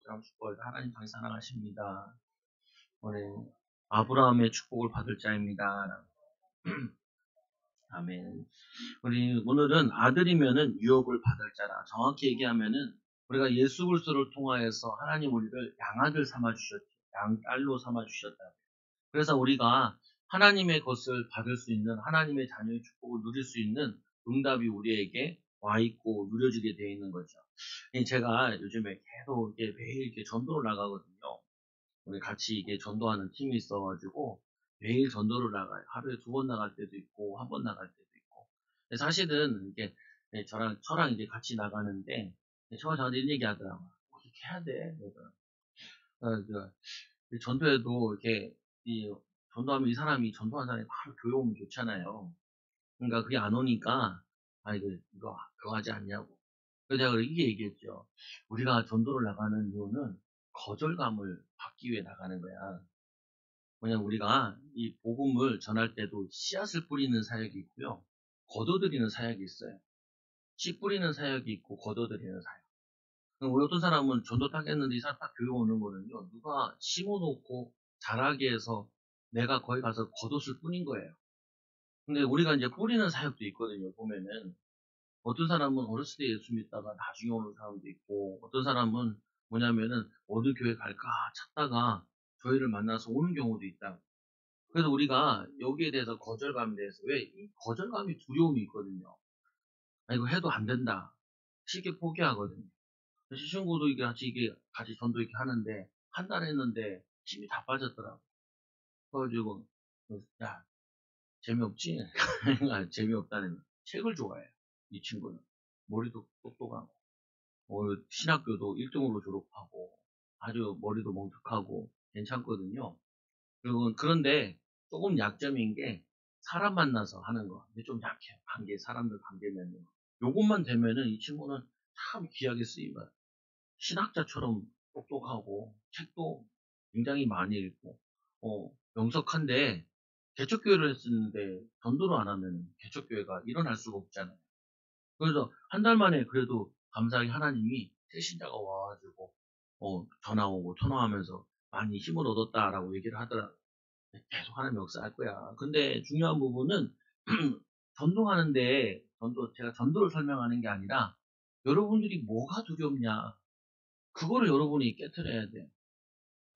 축복처럼 축복을 하나님 당신 사랑하십니다. 우리 아브라함의 축복을 받을 자입니다. 아멘. 우리 오늘은 아들이면은 유업을 받을 자라. 정확히 얘기하면은 우리가 예수 그리스도를 통하여서 하나님 우리를 양아들 삼아 주셨죠. 양딸로 삼아 주셨다. 그래서 우리가 하나님의 것을 받을 수 있는 하나님의 자녀의 축복을 누릴 수 있는 응답이 우리에게 와 있고 누려지게 되어 있는 거죠. 제가 요즘에 계속 이렇게 매일 이렇게 전도를 나가거든요. 우리 같이 이게 전도하는 팀이 있어가지고 매일 전도를 나가요. 하루에 2번 나갈 때도 있고 1번 나갈 때도 있고. 근데 사실은 이게 저랑 이제 같이 나가는데 저가 저한테 이런 얘기 하더라고요. 어떻게 해야 돼? 전도에도 이렇게 이 전도하면 이 사람이 전도한 사람이 바로 교회 오면 좋잖아요. 그러니까 그게 안 오니까 이거 그거 하지 않냐고. 그래서 제가 이게 얘기했죠. 우리가 전도를 나가는 이유는 거절감을 받기 위해 나가는 거야. 뭐냐면 우리가 이 복음을 전할 때도 씨앗을 뿌리는 사역이 있고요. 거둬들이는 사역이 있어요. 씨 뿌리는 사역이 있고 거둬들이는 사역. 우리 어떤 사람은 전도 딱 했는데 이 사람 딱 교회 오는 거는요. 누가 심어놓고 자라게 해서 내가 거기 가서 걷었을 뿐인 거예요. 근데 우리가 이제 뿌리는 사역도 있거든요. 보면은 어떤 사람은 어렸을 때 예수 믿다가 나중에 오는 사람도 있고 어떤 사람은 뭐냐면은 어느 교회 갈까 찾다가 저희를 만나서 오는 경우도 있다. 그래서 우리가 여기에 대해서 거절감에 대해서 왜 이 거절감이 두려움이 있거든요. 아 이거 해도 안 된다. 쉽게 포기하거든요. 친구도 같이 전도 이렇게 하는데 한 달 했는데 힘이 다 빠졌더라고. 그래가지고 야 재미없지? 재미없다는 거. 책을 좋아해요. 이 친구는 머리도 똑똑하고 신학교도 1등으로 졸업하고 아주 머리도 멍석하고 괜찮거든요. 그리고 그런데 조금 약점인 게 사람 만나서 하는 거. 근데 좀 약해요. 사람들 관계 맺는 거. 요것만 되면은 이 친구는 참 귀하게 쓰이면 신학자처럼 똑똑하고 책도 굉장히 많이 읽고 명석한데 개척교회를 했었는데 전도를 안 하면 개척교회가 일어날 수가 없잖아요. 그래서 한 달 만에 그래도 감사하게 하나님이 새 신자가 와가지고 전화 오고 통화하면서 많이 힘을 얻었다라고 얘기를 하더라고요. 계속 하나님 역사할 거야. 근데 중요한 부분은 전도하는데 제가 전도를 설명하는 게 아니라 여러분들이 뭐가 두렵냐 그거를 여러분이 깨트려야 돼요.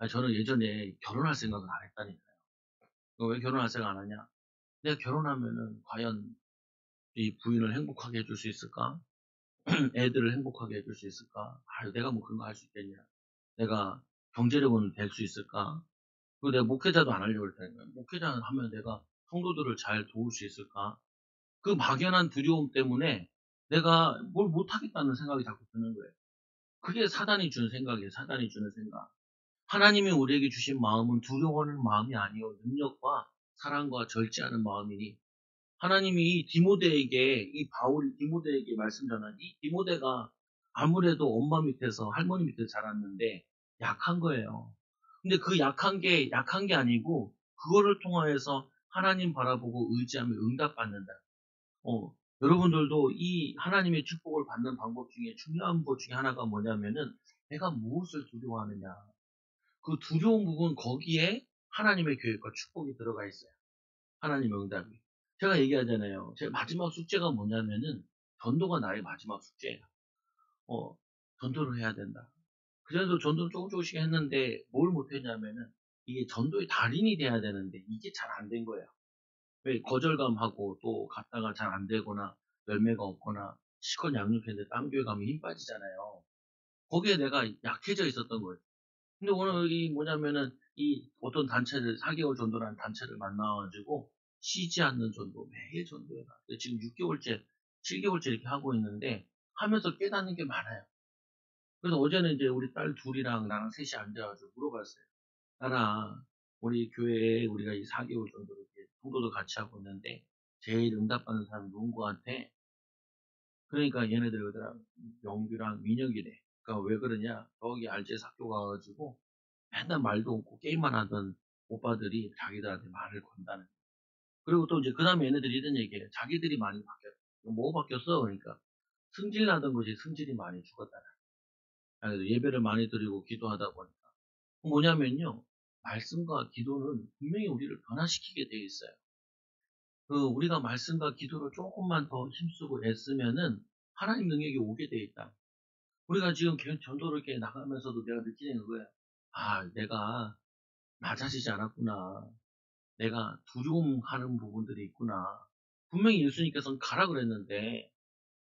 저는 예전에 결혼할 생각을 안 했다니까요. 왜 결혼할 생각 안 하냐? 내가 결혼하면은 과연 이 부인을 행복하게 해줄 수 있을까? 애들을 행복하게 해줄 수 있을까? 내가 뭐 그런 거 할 수 있겠냐? 내가 경제력은 될 수 있을까? 그리고 내가 목회자도 안 하려고 했다니까요. 목회자 하면 내가 성도들을 잘 도울 수 있을까? 그 막연한 두려움 때문에 내가 뭘 못하겠다는 생각이 자꾸 드는 거예요. 그게 사단이 준 생각이에요. 사단이 주는 생각. 하나님이 우리에게 주신 마음은 두려워하는 마음이 아니요 능력과 사랑과 절제하는 마음이니 하나님이 이 바울이 디모데에게 말씀 전한 이 디모데가 아무래도 엄마 밑에서 할머니 밑에서 자랐는데 약한 거예요. 근데 그 약한 게 아니고 그거를 통하여서 하나님 바라보고 의지하며 응답받는다. 여러분들도 이 하나님의 축복을 받는 방법 중에 중요한 것 중에 하나가 뭐냐면은 내가 무엇을 두려워하느냐. 그 두려운 부분 거기에 하나님의 계획과 축복이 들어가 있어요. 하나님의 응답이. 제가 얘기하잖아요. 제 마지막 숙제가 뭐냐면은 전도가 나의 마지막 숙제예요. 어, 전도를 해야 된다. 그전에도 전도를 조금씩 했는데 뭘 못했냐면은 이게 전도의 달인이 돼야 되는데 이게 잘 안 된 거예요. 왜 거절감하고 또 갔다가 잘 안 되거나 열매가 없거나 시컷 양육했는데 딴 교회 가면 힘 빠지잖아요. 거기에 내가 약해져 있었던 거예요. 근데 오늘 이 뭐냐면은 이 어떤 단체를 4개월 전도라는 단체를 만나가지고 쉬지 않는 전도 매일 전도해라. 지금 6개월째, 7개월째 이렇게 하고 있는데 하면서 깨닫는 게 많아요. 그래서 어제는 이제 우리 딸 둘이랑 나랑 셋이 앉아가지고 물어봤어요. 딸아, 우리 교회에 우리가 이 4개월 정도 이렇게 공도도 같이 하고 있는데 제일 응답받는 사람이 누군 것 같아? 그러니까 얘네들 그러더라. 영규랑 민혁이래. 그러니까 왜 그러냐? 저기 알제스 학교 가가지고 맨날 말도 없고 게임만 하던 오빠들이 자기들한테 말을 건다는. 그리고 또 이제 그 다음에 얘네들이 이런 얘기해요. 자기들이 많이 바뀌었어. 뭐 바뀌었어? 그러니까 승질 나던 것이 승질이 많이 죽었다는. 예배를 많이 드리고 기도하다 보니까. 뭐냐면요. 말씀과 기도는 분명히 우리를 변화시키게 돼 있어요. 우리가 말씀과 기도를 조금만 더 힘쓰고 애쓰면은 하나님 능력이 오게 돼 있다. 우리가 지금 전도를 이렇게 나가면서도 내가 느끼는 거예요. 아, 내가 낮아지지 않았구나. 내가 두려움하는 부분들이 있구나. 분명히 예수님께서는 가라 그랬는데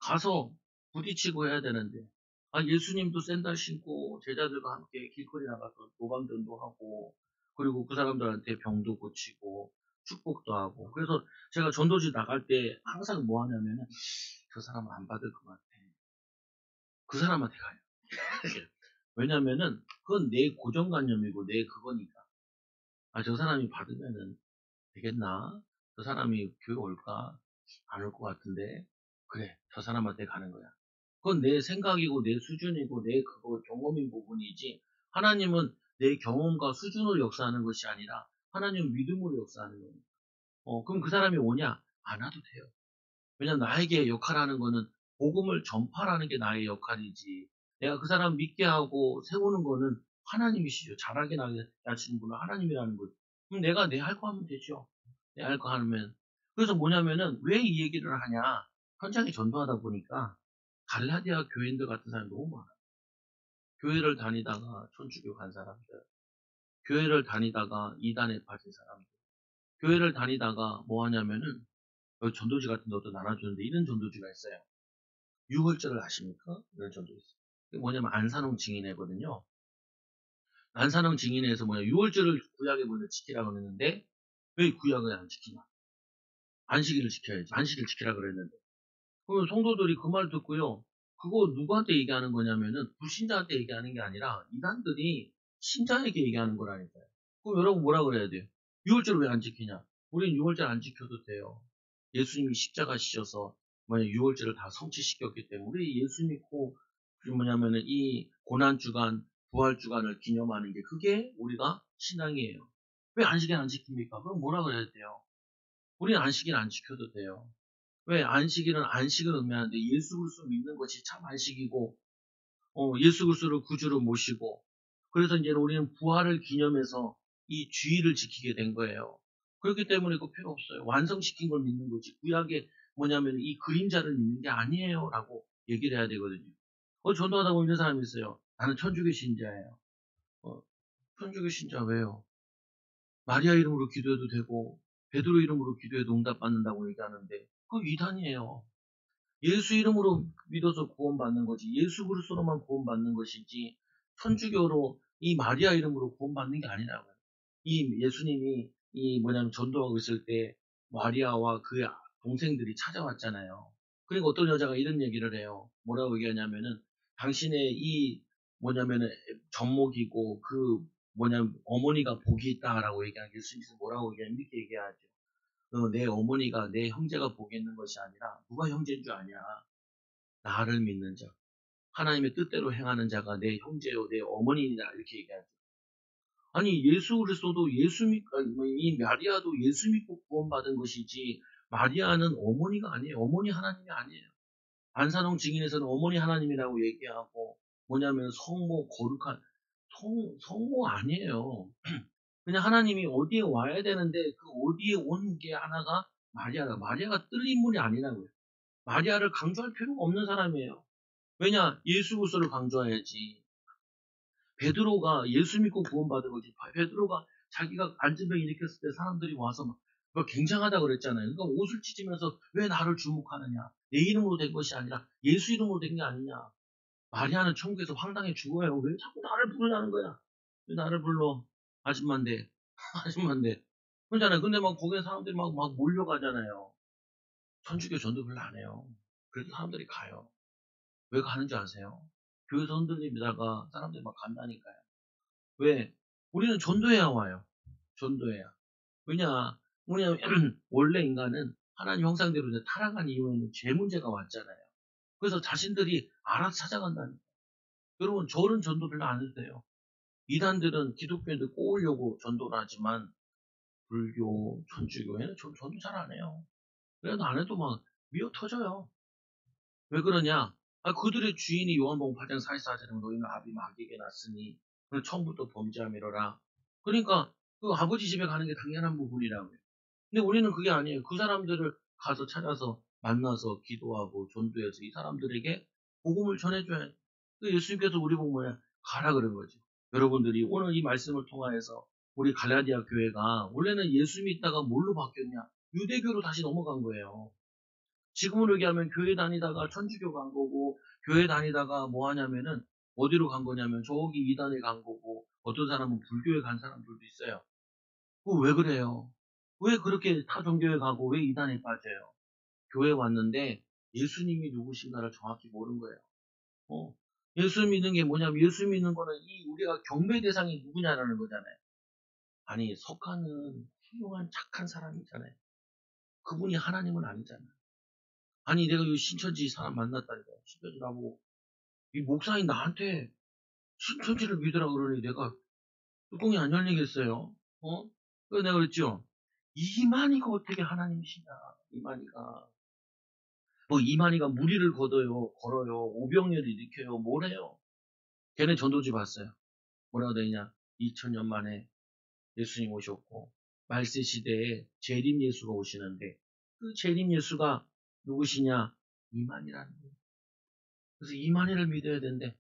가서 부딪히고 해야 되는데 예수님도 샌들 신고 제자들과 함께 길거리 나가서 도방전도 하고 그리고 그 사람들한테 병도 고치고 축복도 하고 그래서 제가 전도지 나갈 때 항상 뭐 하냐면은 저 사람은 안 받을 것 같아. 그 사람한테 가요. 왜냐면은 그건 내 고정관념이고 내 그거니까. 저 사람이 받으면은 되겠나? 저 사람이 교회 올까? 안 올 것 같은데. 그래, 저 사람한테 가는 거야. 그건 내 생각이고 내 수준이고 내 그거 경험인 부분이지. 하나님은 내 경험과 수준으로 역사하는 것이 아니라 하나님은 믿음으로 역사하는 거예요. 그럼 그 사람이 오냐? 안 와도 돼요. 왜냐면 나에게 역할하는 거는 복음을 전파하는 게 나의 역할이지. 내가 그 사람 믿게 하고 세우는 거는 하나님이시죠. 잘하게 나게 하시는 분은 하나님이라는 거죠. 그럼 내가 내 할 거 하면 되죠. 내 할 거 하면. 그래서 뭐냐면은 왜 이 얘기를 하냐? 현장에 전도하다 보니까 갈라디아 교인들 같은 사람이 너무 많아. 교회를 다니다가 천주교 간 사람들, 교회를 다니다가 이단에 빠진 사람들, 교회를 다니다가 뭐 하냐면은 여기 전도지 같은 데도 나눠주는데 이런 전도지가 있어요. 유월절을 아십니까? 이런 전도지 있어요. 그게 뭐냐면 안산홍 증인회거든요. 안산홍 증인회에서 뭐냐 유월절을 구약에 먼저 지키라고 그랬는데 왜 구약을 안 지키냐? 안식일을 지켜야지. 안식일 지키라 그랬는데. 그러면 성도들이 그 말 듣고요. 그거 누구한테 얘기하는 거냐면은 불신자한테 얘기하는 게 아니라 이단들이 신자에게 얘기하는 거라니까요. 그럼 여러분 뭐라 그래야 돼요? 유월절 왜 안 지키냐? 우린 유월절 안 지켜도 돼요. 예수님이 십자가 지셔서 뭐냐 유월절을 다 성취시켰기 때문에 우리 예수 믿고 뭐냐면은 이 고난 주간, 부활 주간을 기념하는 게 그게 우리가 신앙이에요. 왜 안식일 안 지킵니까? 그럼 뭐라 그래야 돼요? 우리는 안식일 안 지켜도 돼요. 왜 안식일은 안식을 의미하는데 예수 그리스도 믿는 것이 참 안식이고 예수 그리스도를 구주로 모시고 그래서 이제 우리는 부활을 기념해서 이 주의를 지키게 된 거예요. 그렇기 때문에 그 필요 없어요. 완성시킨 걸 믿는 거지. 구약에 뭐냐면 이 그림자를 믿는 게 아니에요 라고 얘기를 해야 되거든요. 전도하다 보면 이런 사람이 있어요. 나는 천주교 신자예요. 천주교 신자 왜요? 마리아 이름으로 기도해도 되고 베드로 이름으로 기도해도 응답받는다고 얘기하는데 그거 이단이에요. 예수 이름으로 믿어서 구원받는 거지. 예수 그리스도로만 구원받는 것이지. 천주교로 이 마리아 이름으로 구원받는 게 아니라고요. 이 예수님이 이 뭐냐면 전도하고 있을 때 마리아와 그 동생들이 찾아왔잖아요. 그러니까 어떤 여자가 이런 얘기를 해요. 뭐라고 얘기하냐면은 당신의 이 뭐냐면은 젖먹이고 그 뭐냐면 어머니가 복이 있다라고 얘기하는 예수님께서 뭐라고 얘기하면 이렇게 얘기하죠. 내 어머니가 내 형제가 복이 있는 것이 아니라 누가 형제인 줄 아냐? 나를 믿는 자, 하나님의 뜻대로 행하는 자가 내 형제요, 내 어머니이다 이렇게 얘기하죠. 아니 예수 그리스도도 예수 믿고 이 마리아도 예수 믿고 구원받은 것이지 마리아는 어머니가 아니에요. 어머니 하나님이 아니에요. 안산홍 증인에서는 어머니 하나님이라고 얘기하고 뭐냐면 성모 거룩한 성모 아니에요. 그냥 하나님이 어디에 와야 되는데 그 어디에 온 게 하나가 마리아가 뜰 인물이 아니라고요. 마리아를 강조할 필요가 없는 사람이에요. 왜냐? 예수 그리스도를 강조해야지. 베드로가 예수 믿고 구원받은 거지. 베드로가 자기가 안진병 일으켰을 때 사람들이 와서 막 굉장하다 그랬잖아요. 그러니까 옷을 찢으면서 왜 나를 주목하느냐? 내 이름으로 된 것이 아니라 예수 이름으로 된 게 아니냐? 마리아는 천국에서 황당해 죽어요. 왜 자꾸 나를 부르냐는 거야? 왜 나를 불러? 아줌마인데, 아줌마인데. 그러잖아요. 근데 막 거기에 사람들이 막 몰려가잖아요. 천주교 전도 별로 안 해요. 그래도 사람들이 가요. 왜 가는 줄 아세요? 교회에서 흔들리다가 사람들이 막 간다니까요. 왜? 우리는 전도해야 와요. 전도해야. 왜냐? 왜냐면 원래 인간은 하나님 형상대로 이제 타락한 이후에는 죄 문제가 왔잖아요. 그래서 자신들이 알아서 찾아간다니까. 여러분, 저는 전도 별로 안 해도 돼요. 이단들은 기독교인들 꼬으려고 전도를 하지만 불교, 천주교회는 전도 잘 안 해요. 그래도 안 해도 막 미어 터져요. 왜 그러냐? 그들의 주인이 요한복음 8장 44절에 너희는 아비 마귀에게 났으니 그는 처음부터 범죄함이로라. 그러니까 그 아버지 집에 가는 게 당연한 부분이라고요. 근데 우리는 그게 아니에요. 그 사람들을 가서 찾아서 만나서 기도하고 전도해서 이 사람들에게 복음을 전해줘야 돼. 예수님께서 우리 보고 뭐야? 가라 그런 거죠. 여러분들이 오늘 이 말씀을 통하여서 우리 갈라디아 교회가 원래는 예수 믿다가 뭘로 바뀌었냐? 유대교로 다시 넘어간 거예요. 지금으로 얘기하면 교회 다니다가 천주교 간 거고, 교회 다니다가 뭐 하냐면은 어디로 간 거냐면 저기 이단에 간 거고, 어떤 사람은 불교에 간 사람들도 있어요. 그거 왜 그래요? 왜 그렇게 타 종교에 가고 왜 이단에 빠져요? 교회 왔는데 예수님이 누구신가를 정확히 모르는 거예요. 어. 예수 믿는 게 뭐냐면 예수 믿는 거는 이 우리가 경배 대상이 누구냐라는 거잖아요. 아니 석가는 훌륭한 착한 사람이잖아요. 그분이 하나님은 아니잖아요. 아니 내가 이 신천지 사람 만났다니까 신천지 나보고 이 목사님 나한테 신천지를 믿으라 그러니 내가 뚜껑이 안 열리겠어요. 그래서 내가 그랬죠. 이만희가 어떻게 하나님이시냐. 이만희가 뭐 이만희가 무리를 걸어요. 오병이어를 일으켜요. 뭐래요? 걔네 전도지 봤어요. 뭐라고 되냐? 2000년 만에 예수님 오셨고 말세 시대에 재림 예수가 오시는데 그 재림 예수가 누구시냐? 이만희라는 거예요. 그래서 이만희를 믿어야 된대.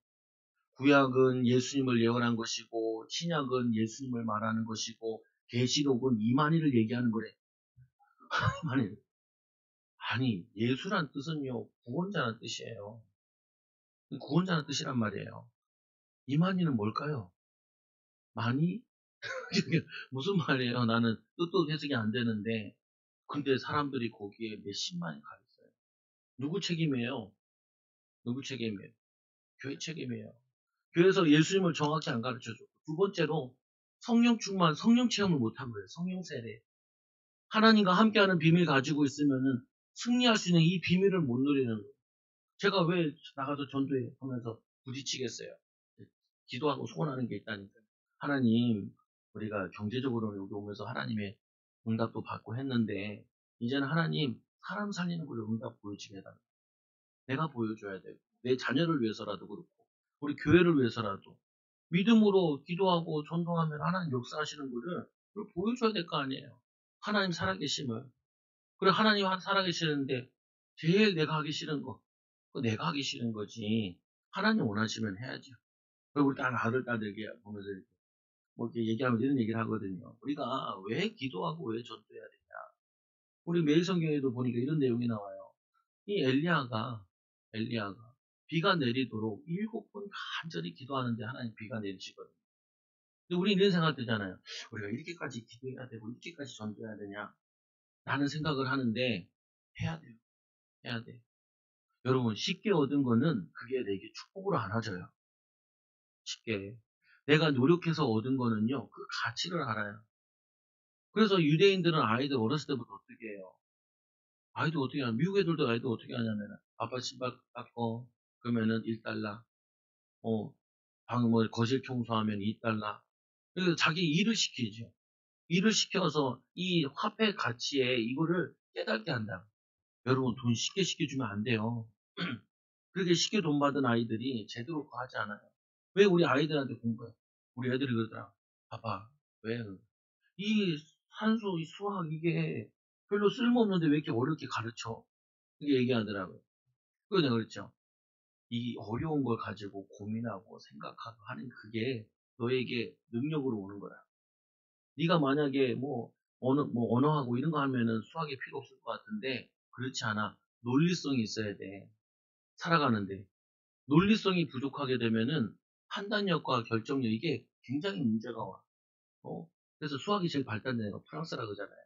구약은 예수님을 예언한 것이고 신약은 예수님을 말하는 것이고 계시록은 이만희를 얘기하는 거래. 이만희. 아니 예수란 뜻은요 구원자란 뜻이에요. 구원자는 뜻이란 말이에요. 이만희는 뭘까요? 많이? 무슨 말이에요? 나는 뜻도 해석이 안 되는데 근데 사람들이 거기에 몇십만이 가 있어요. 누구 책임이에요? 누구 책임이에요? 교회 책임이에요. 교회에서 예수님을 정확히 안 가르쳐줬고 두 번째로 성령 충만, 성령 체험을 못한 거예요. 성령 세례. 하나님과 함께하는 비밀 가지고 있으면은 승리할 수 있는 이 비밀을 못 누리는 거예요. 제가 왜 나가서 전도해 하면서 부딪히겠어요? 기도하고 소원하는 게 있다니까요. 하나님, 우리가 경제적으로 여기 오면서 하나님의 응답도 받고 했는데, 이제는 하나님, 사람 살리는 걸로 응답 보여주게 해달라. 내가 보여줘야 되고, 내 자녀를 위해서라도 그렇고, 우리 교회를 위해서라도, 믿음으로 기도하고 전도하면 하나님 역사하시는 거를 그걸 보여줘야 될 거 아니에요. 하나님 살아계심을. 그래, 하나님 살아계시는데, 제일 내가 하기 싫은 거, 그거 내가 하기 싫은 거지. 하나님 원하시면 해야죠. 그리고 우리 아들, 딸들에게 보면서 뭐 이렇게 얘기하면 이런 얘기를 하거든요. 우리가 왜 기도하고 왜 전도해야 되냐. 우리 매일 성경에도 보니까 이런 내용이 나와요. 이 엘리야가 비가 내리도록 7번 간절히 기도하는데 하나님 비가 내리시거든요. 근데 우리 이런 생각 들잖아요. 우리가 이렇게까지 기도해야 되고 이렇게까지 전도해야 되냐. 라는 생각을 하는데 해야 돼요. 해야 돼. 여러분 쉽게 얻은 거는 그게 내게 축복으로 안 와져요. 쉽게. 내가 노력해서 얻은 거는요. 그 가치를 알아요. 그래서 유대인들은 아이들 어렸을 때부터 어떻게 해요? 아이들 어떻게 하냐? 미국 애들도 아이들 어떻게 하냐면 아빠 신발 닦어 그러면은 1달러. 방 뭐 거실 청소하면 2달러. 그래서 자기 일을 시키죠. 일을 시켜서 이 화폐 가치에 이거를 깨닫게 한다. 여러분 돈 쉽게 시켜주면 안 돼요. 그렇게 쉽게 돈 받은 아이들이 제대로 하지 않아요. 왜 우리 아이들한테 공부해? 우리 애들이 그러더라. 아빠 왜? 이 산수, 이 수학 이게 별로 쓸모없는데 왜 이렇게 어렵게 가르쳐? 이게 얘기하더라고요. 그래서 내가 그랬죠. 이 어려운 걸 가지고 고민하고 생각하고 하는 그게 너에게 능력으로 오는 거야. 네가 만약에 뭐 언어하고 이런 거 하면은 수학이 필요 없을 것 같은데 그렇지 않아. 논리성이 있어야 돼. 살아가는데. 논리성이 부족하게 되면은 판단력과 결정력 이게 굉장히 문제가 와. 그래서 수학이 제일 발달된 애가 프랑스라 그러잖아요.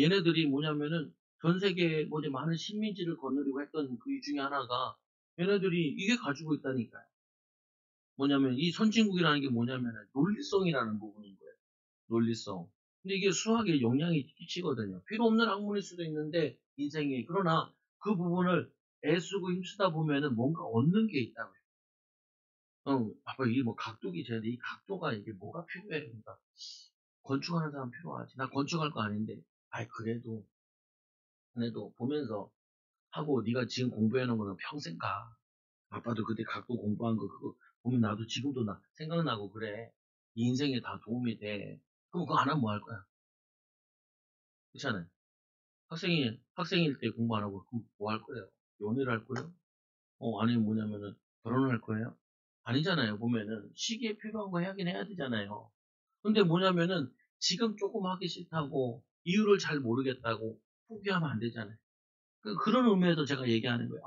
얘네들이 뭐냐면은 전 세계에 뭐 이제 많은 식민지를 거느리고 했던 그 중에 하나가 얘네들이 이게 가지고 있다니까요. 뭐냐면 이 선진국이라는 게 뭐냐면 논리성이라는 부분인 거예요. 논리성. 근데 이게 수학에 영향이 끼치거든요. 필요 없는 학문일 수도 있는데 인생에 그러나 그 부분을 애쓰고 힘쓰다 보면은 뭔가 얻는 게 있다고요. 아빠 이게 뭐 각도기 전에 이 각도가 이게 뭐가 필요해? 그러니까 건축하는 사람 필요하지. 나 건축할 거 아닌데. 아이 그래도 보면서 하고 네가 지금 공부해 놓은 거는 평생 가. 아빠도 그때 갖고 공부한 거 그거 보면 나도 지금도 생각나고 그래. 이 인생에 다 도움이 돼. 그럼 그거 안 하면 뭐 할 거야? 그렇잖아요. 학생일 때 공부 안 하고 그럼 뭐 할 거예요? 연애를 할 거예요? 아니면 뭐냐면은 결혼을 할 거예요? 아니잖아요. 보면은 시기에 필요한 거 하긴 해야 되잖아요. 근데 뭐냐면은 지금 조금 하기 싫다고 이유를 잘 모르겠다고 포기하면 안 되잖아요. 그런 의미에서 제가 얘기하는 거예요.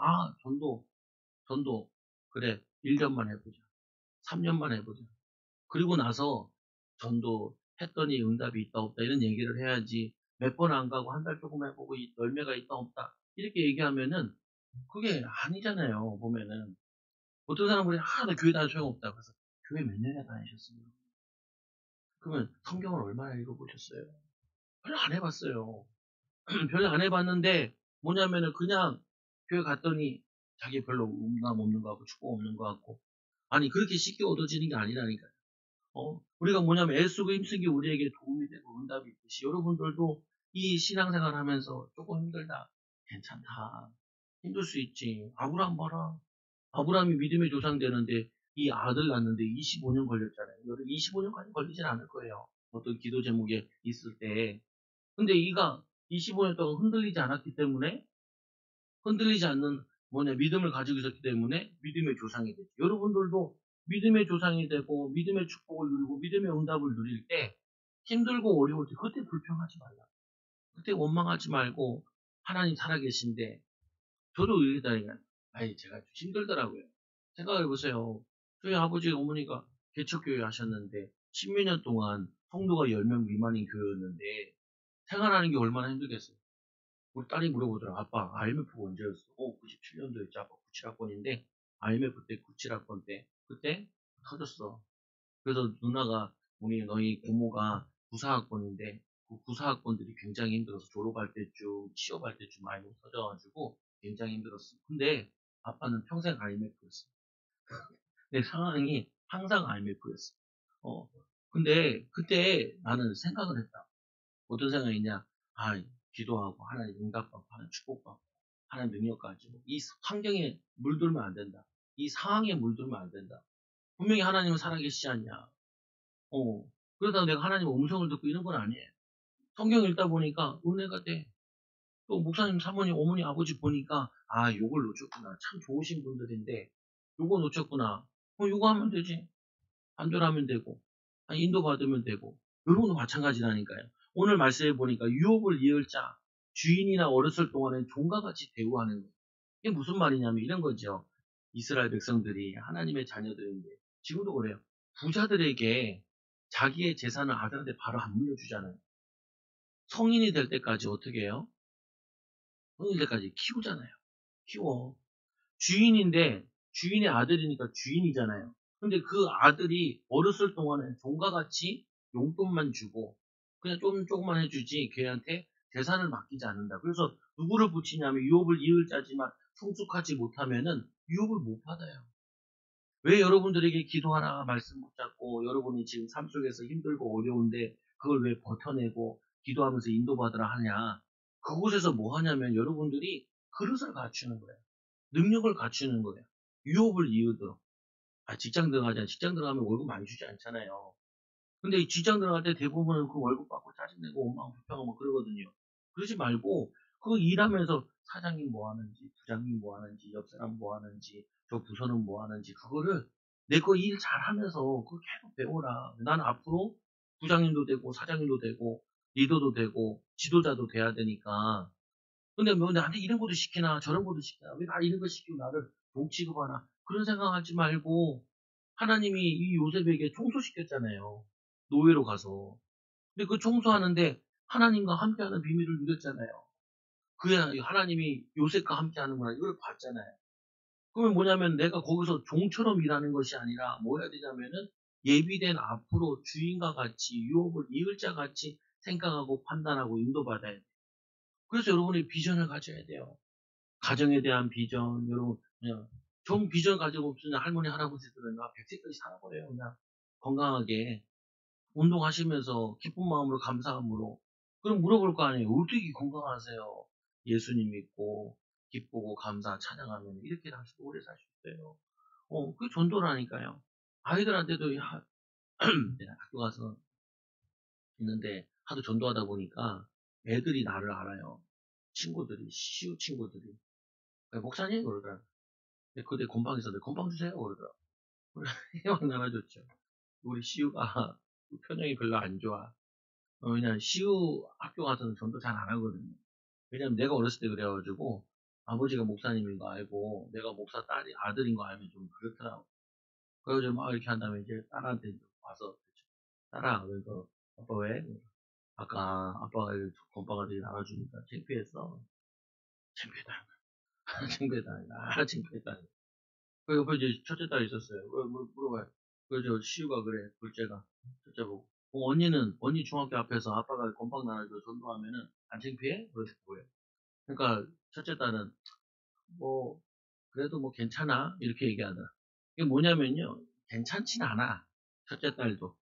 전도, 그래, 1년만 해보자. 3년만 해보자. 그리고 나서 전도 했더니 응답이 있다 없다 이런 얘기를 해야지 몇 번 안 가고 한 달 조금 해보고 열매가 있다 없다 이렇게 얘기하면은 그게 아니잖아요. 보면은 어떤 사람들이 나 교회 다녀 소용없다. 그래서 교회 몇 년이나 다니셨어요? 그러면 성경을 얼마나 읽어보셨어요? 별로 안 해봤어요. 별로 안 해봤는데 뭐냐면은 그냥 교회 갔더니 자기 별로 음감 없는 거 같고 축복 없는 거 같고 아니 그렇게 쉽게 얻어지는 게 아니라니까요. 우리가 뭐냐면 애쓰고 힘쓰기 우리에게 도움이 되고 응답이 있듯이 여러분들도 이 신앙생활 하면서 조금 힘들다. 괜찮다. 힘들 수 있지. 아브라함 봐라. 아브라함이 믿음의 조상 되는데 이 아들 낳는데 25년 걸렸잖아요. 여러분 25년까지 걸리진 않을 거예요. 어떤 기도 제목에 있을 때. 근데 이가 25년 동안 흔들리지 않는 믿음을 가지고 있었기 때문에 믿음의 조상이 됐죠. 여러분들도 믿음의 조상이 되고 믿음의 축복을 누리고 믿음의 응답을 누릴 때 힘들고 어려울 때 그때 불평하지 말라. 그때 원망하지 말고 하나님 살아계신데 저도 이랬다니까. 제가 좀 힘들더라고요. 생각해보세요. 저희 아버지 어머니가 개척교회 하셨는데 십몇 년 동안 성도가 10명 미만인 교회였는데 생활하는 게 얼마나 힘들겠어요. 우리 딸이 물어보더라. 아빠, IMF가 언제였어? 97년도였지. 아빠 97학번인데, IMF 때 97학번 때, 그때 터졌어. 그래서 누나가, 너희 고모가 94학번인데, 그 94학번들이 굉장히 힘들어서 졸업할 때쯤, 취업할 때쯤 많이 못 터져가지고 굉장히 힘들었어. 근데 아빠는 평생 IMF였어. 내 상황이 항상 IMF였어. 근데 그때 나는 생각을 했다. 어떤 생각이냐? 기도하고 하나님 응답받고 하나님 축복받고 하나님 능력 가지고 이 환경에 물들면 안 된다. 이 상황에 물들면 안 된다. 분명히 하나님은 살아계시지 않냐. 그러다가 내가 하나님의 음성을 듣고 이런 건 아니에요. 성경 읽다 보니까 은혜가 돼. 또 목사님, 사모님, 어머니, 아버지 보니까 요걸 놓쳤구나. 참 좋으신 분들인데 요거 놓쳤구나. 요거 하면 되지. 반절하면 되고, 인도받으면 되고, 여러분도 마찬가지라니까요. 오늘 말씀해 보니까 유업을 이을 자, 주인이나 어렸을 동안에 종과 같이 대우하는 거. 이게 무슨 말이냐면 이런 거죠. 이스라엘 백성들이 하나님의 자녀들인데, 지금도 그래요. 부자들에게 자기의 재산을 아들한테 바로 안 물려주잖아요. 성인이 될 때까지 어떻게 해요? 성인이 될 때까지 키우잖아요. 키워. 주인인데 주인의 아들이니까 주인이잖아요. 근데 그 아들이 어렸을 동안에 종과 같이 용돈만 주고 그냥 조금만 해주지 걔한테 재산을 맡기지 않는다. 그래서 누구를 붙이냐면 유업을 이을 자지만 성숙하지 못하면은 유업을 못 받아요. 왜 여러분들에게 기도하라 말씀 붙잡고 여러분이 지금 삶 속에서 힘들고 어려운데 그걸 왜 버텨내고 기도하면서 인도받으라 하냐. 그곳에서 뭐 하냐면 여러분들이 그릇을 갖추는 거예요. 능력을 갖추는 거예요. 유업을 이으도록. 직장 들어가자. 직장 들어가면 월급 많이 주지 않잖아요. 근데 이 직장 들어갈 때 대부분은 그 월급 받고 짜증내고 원망 불평하고 그러거든요. 그러지 말고 그 일하면서 사장님 뭐 하는지, 부장님 뭐 하는지, 옆 사람 뭐 하는지, 저 부서는 뭐 하는지 그거를 내 거 일 잘하면서 그거 계속 배워라. 나는 앞으로 부장님도 되고 사장님도 되고 리더도 되고 지도자도 돼야 되니까 근데 뭐 나한테 이런 것도 시키나 저런 것도 시키나 왜 나 이런 거 시키고 나를 동 취급하나 그런 생각하지 말고 하나님이 이 요셉에게 청소시켰잖아요. 노예로 가서. 근데 그 청소하는데 하나님과 함께하는 비밀을 누렸잖아요. 그야 하나님이 요셉과 함께하는구나 이걸 봤잖아요. 그러면 뭐냐면 내가 거기서 종처럼 일하는 것이 아니라 뭐 해야 되냐면은 예비된 앞으로 주인과 같이 유업을 이을 자 같이 생각하고 판단하고 인도받아야 돼요. 그래서 여러분이 비전을 가져야 돼요. 가정에 대한 비전, 여러분, 그냥, 좀 비전 가지고 없으면 할머니, 할아버지들은 나 100세까지 살아버려요. 그냥 건강하게. 운동하시면서 기쁜 마음으로, 감사함으로. 그럼 물어볼 거 아니에요. 어떻게 건강하세요? 예수님 믿고, 기쁘고, 감사, 찬양하면 이렇게 다시 오래 사시고. 있어요. 그게 전도라니까요. 아이들한테도 내가 학교 가서 있는데 하도 전도하다 보니까 애들이 나를 알아요. 친구들이, 시우 친구들이. 목사님? 그러더라고요. 그때 건방 있었는데, 건방 주세요. 그러더라고요. 막 나눠줬죠. 우리 시우가 표정이 별로 안 좋아. 왜냐면 시우 학교 가서는 전도 잘 안 하거든요. 왜냐면 내가 어렸을 때 그래가지고 아버지가 목사님인 거 알고 내가 목사 딸이 아들인 거 알면 좀 그렇더라고. 그래가지고 막 이렇게 한 다음에 이제 딸한테 이제 와서 딸아, 그래서 아빠 왜? 아까 아빠가 건빵아 되게 나눠주니까 창피했어. 창피하다. 창피하다. 창피했다. 그 옆에 이제 첫째 딸이 있었어요. 물어봐요. 그래서 시우가 그래. 둘째가 첫째 보고. 언니 중학교 앞에서 아빠가 건빵 나눠줘 전도하면은 안 창피해? 그러더라고요. 그러니까 첫째 딸은 뭐 그래도 뭐 괜찮아 이렇게 얘기하더라. 이게 뭐냐면요, 괜찮진 않아. 첫째 딸도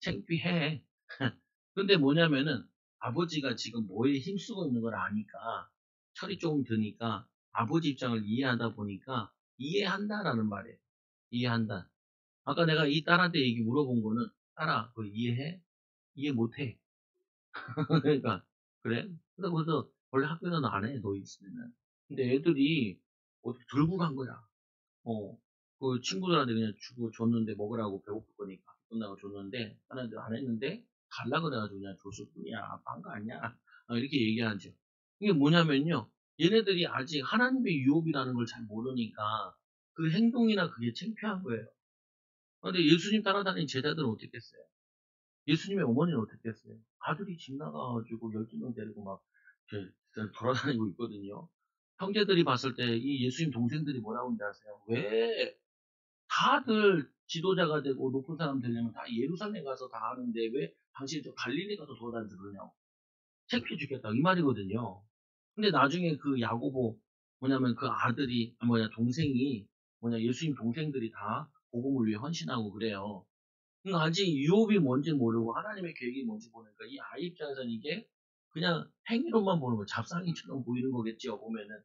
창피해. 근데 뭐냐면은 아버지가 지금 뭐에 힘쓰고 있는 걸 아니까 철이 조금 드니까 아버지 입장을 이해하다 보니까 이해한다라는 말이에요. 이해한다. 아까 내가 이 딸한테 얘기 물어본 거는 딸아 그거 이해해? 이해 못해. 그러니까 그래? 그래서 원래 학교에서는 안 해, 너 있으면은. 근데 애들이 어떻게 들고 간 거야. 어, 그 친구들한테 그냥 주고 줬는데 먹으라고 배고플 거니까 학교 끝나고 줬는데 하나들 안 했는데 갈라 그래가지고 그냥 줬을 뿐이야. 아빠한 거 아니야. 이렇게 얘기하죠. 이게 뭐냐면요. 얘네들이 아직 하나님의 유혹이라는 걸 잘 모르니까 그 행동이나 그게 창피한 거예요. 근데 예수님 따라다니는 제자들은 어떻겠어요? 예수님의 어머니는 어떻겠어요? 아들이 집 나가가지고 12명 데리고 막 이렇게 돌아다니고 있거든요. 형제들이 봤을 때 이 예수님 동생들이 뭐라고 하는지 아세요? 왜 다들 지도자가 되고 높은 사람 되려면 다 예루살렘 가서 다 하는데 왜 당신이 저 갈릴리 가서 돌아다니면서 그러냐고. 창피해 죽겠다. 이 말이거든요. 근데 나중에 그 야고보, 뭐냐면 그 아들이, 동생이, 예수님 동생들이 다 복음을 위해 헌신하고 그래요. 그러니까 아직 유업이 뭔지 모르고 하나님의 계획이 뭔지 모르니까 이 아이 입장에서는 이게 그냥 행위로만 보는 거, 잡상이처럼 보이는 거겠죠, 보면은.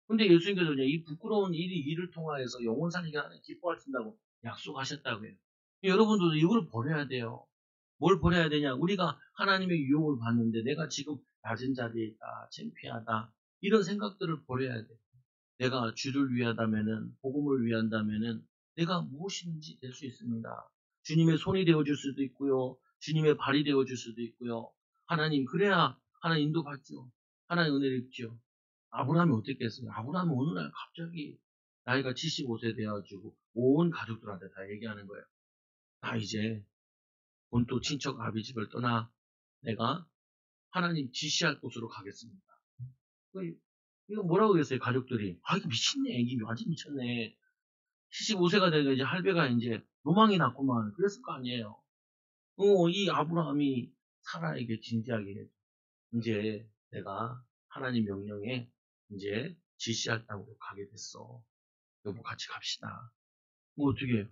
근데 예수님께서 이 부끄러운 일을 통하여서 영원 살리게 하는 기뻐하신다고 약속하셨다고요. 여러분들도 이걸 버려야 돼요. 뭘 버려야 되냐? 우리가 하나님의 유혹을 받는데 내가 지금 낮은 자리에 있다, 창피하다, 이런 생각들을 버려야 돼. 내가 주를 위하다면은, 복음을 위한다면은 내가 무엇이든지 될 수 있습니다. 주님의 손이 되어줄 수도 있고요. 주님의 발이 되어줄 수도 있고요. 하나님, 그래야 하나님 인도받죠. 하나님 은혜를 입죠. 아브라함이 어떻게 했어요? 아브라함이 어느 날 갑자기 나이가 75세 돼가지고 온 가족들한테 다 얘기하는 거예요. 나 이제 본토 친척 아비 집을 떠나 내가 하나님 지시할 곳으로 가겠습니다. 이거 뭐라고 그랬어요, 가족들이? 이거 미친네. 이게 완전 미쳤네. 75세가 되니까 이제 할배가 이제 로망이 났구만. 그랬을 거 아니에요. 이 아브라함이 사라에게 진지하게 이제 내가 하나님 명령에 이제 지시할 땅으로 가게 됐어. 여보 같이 갑시다. 뭐 어떻게 해요?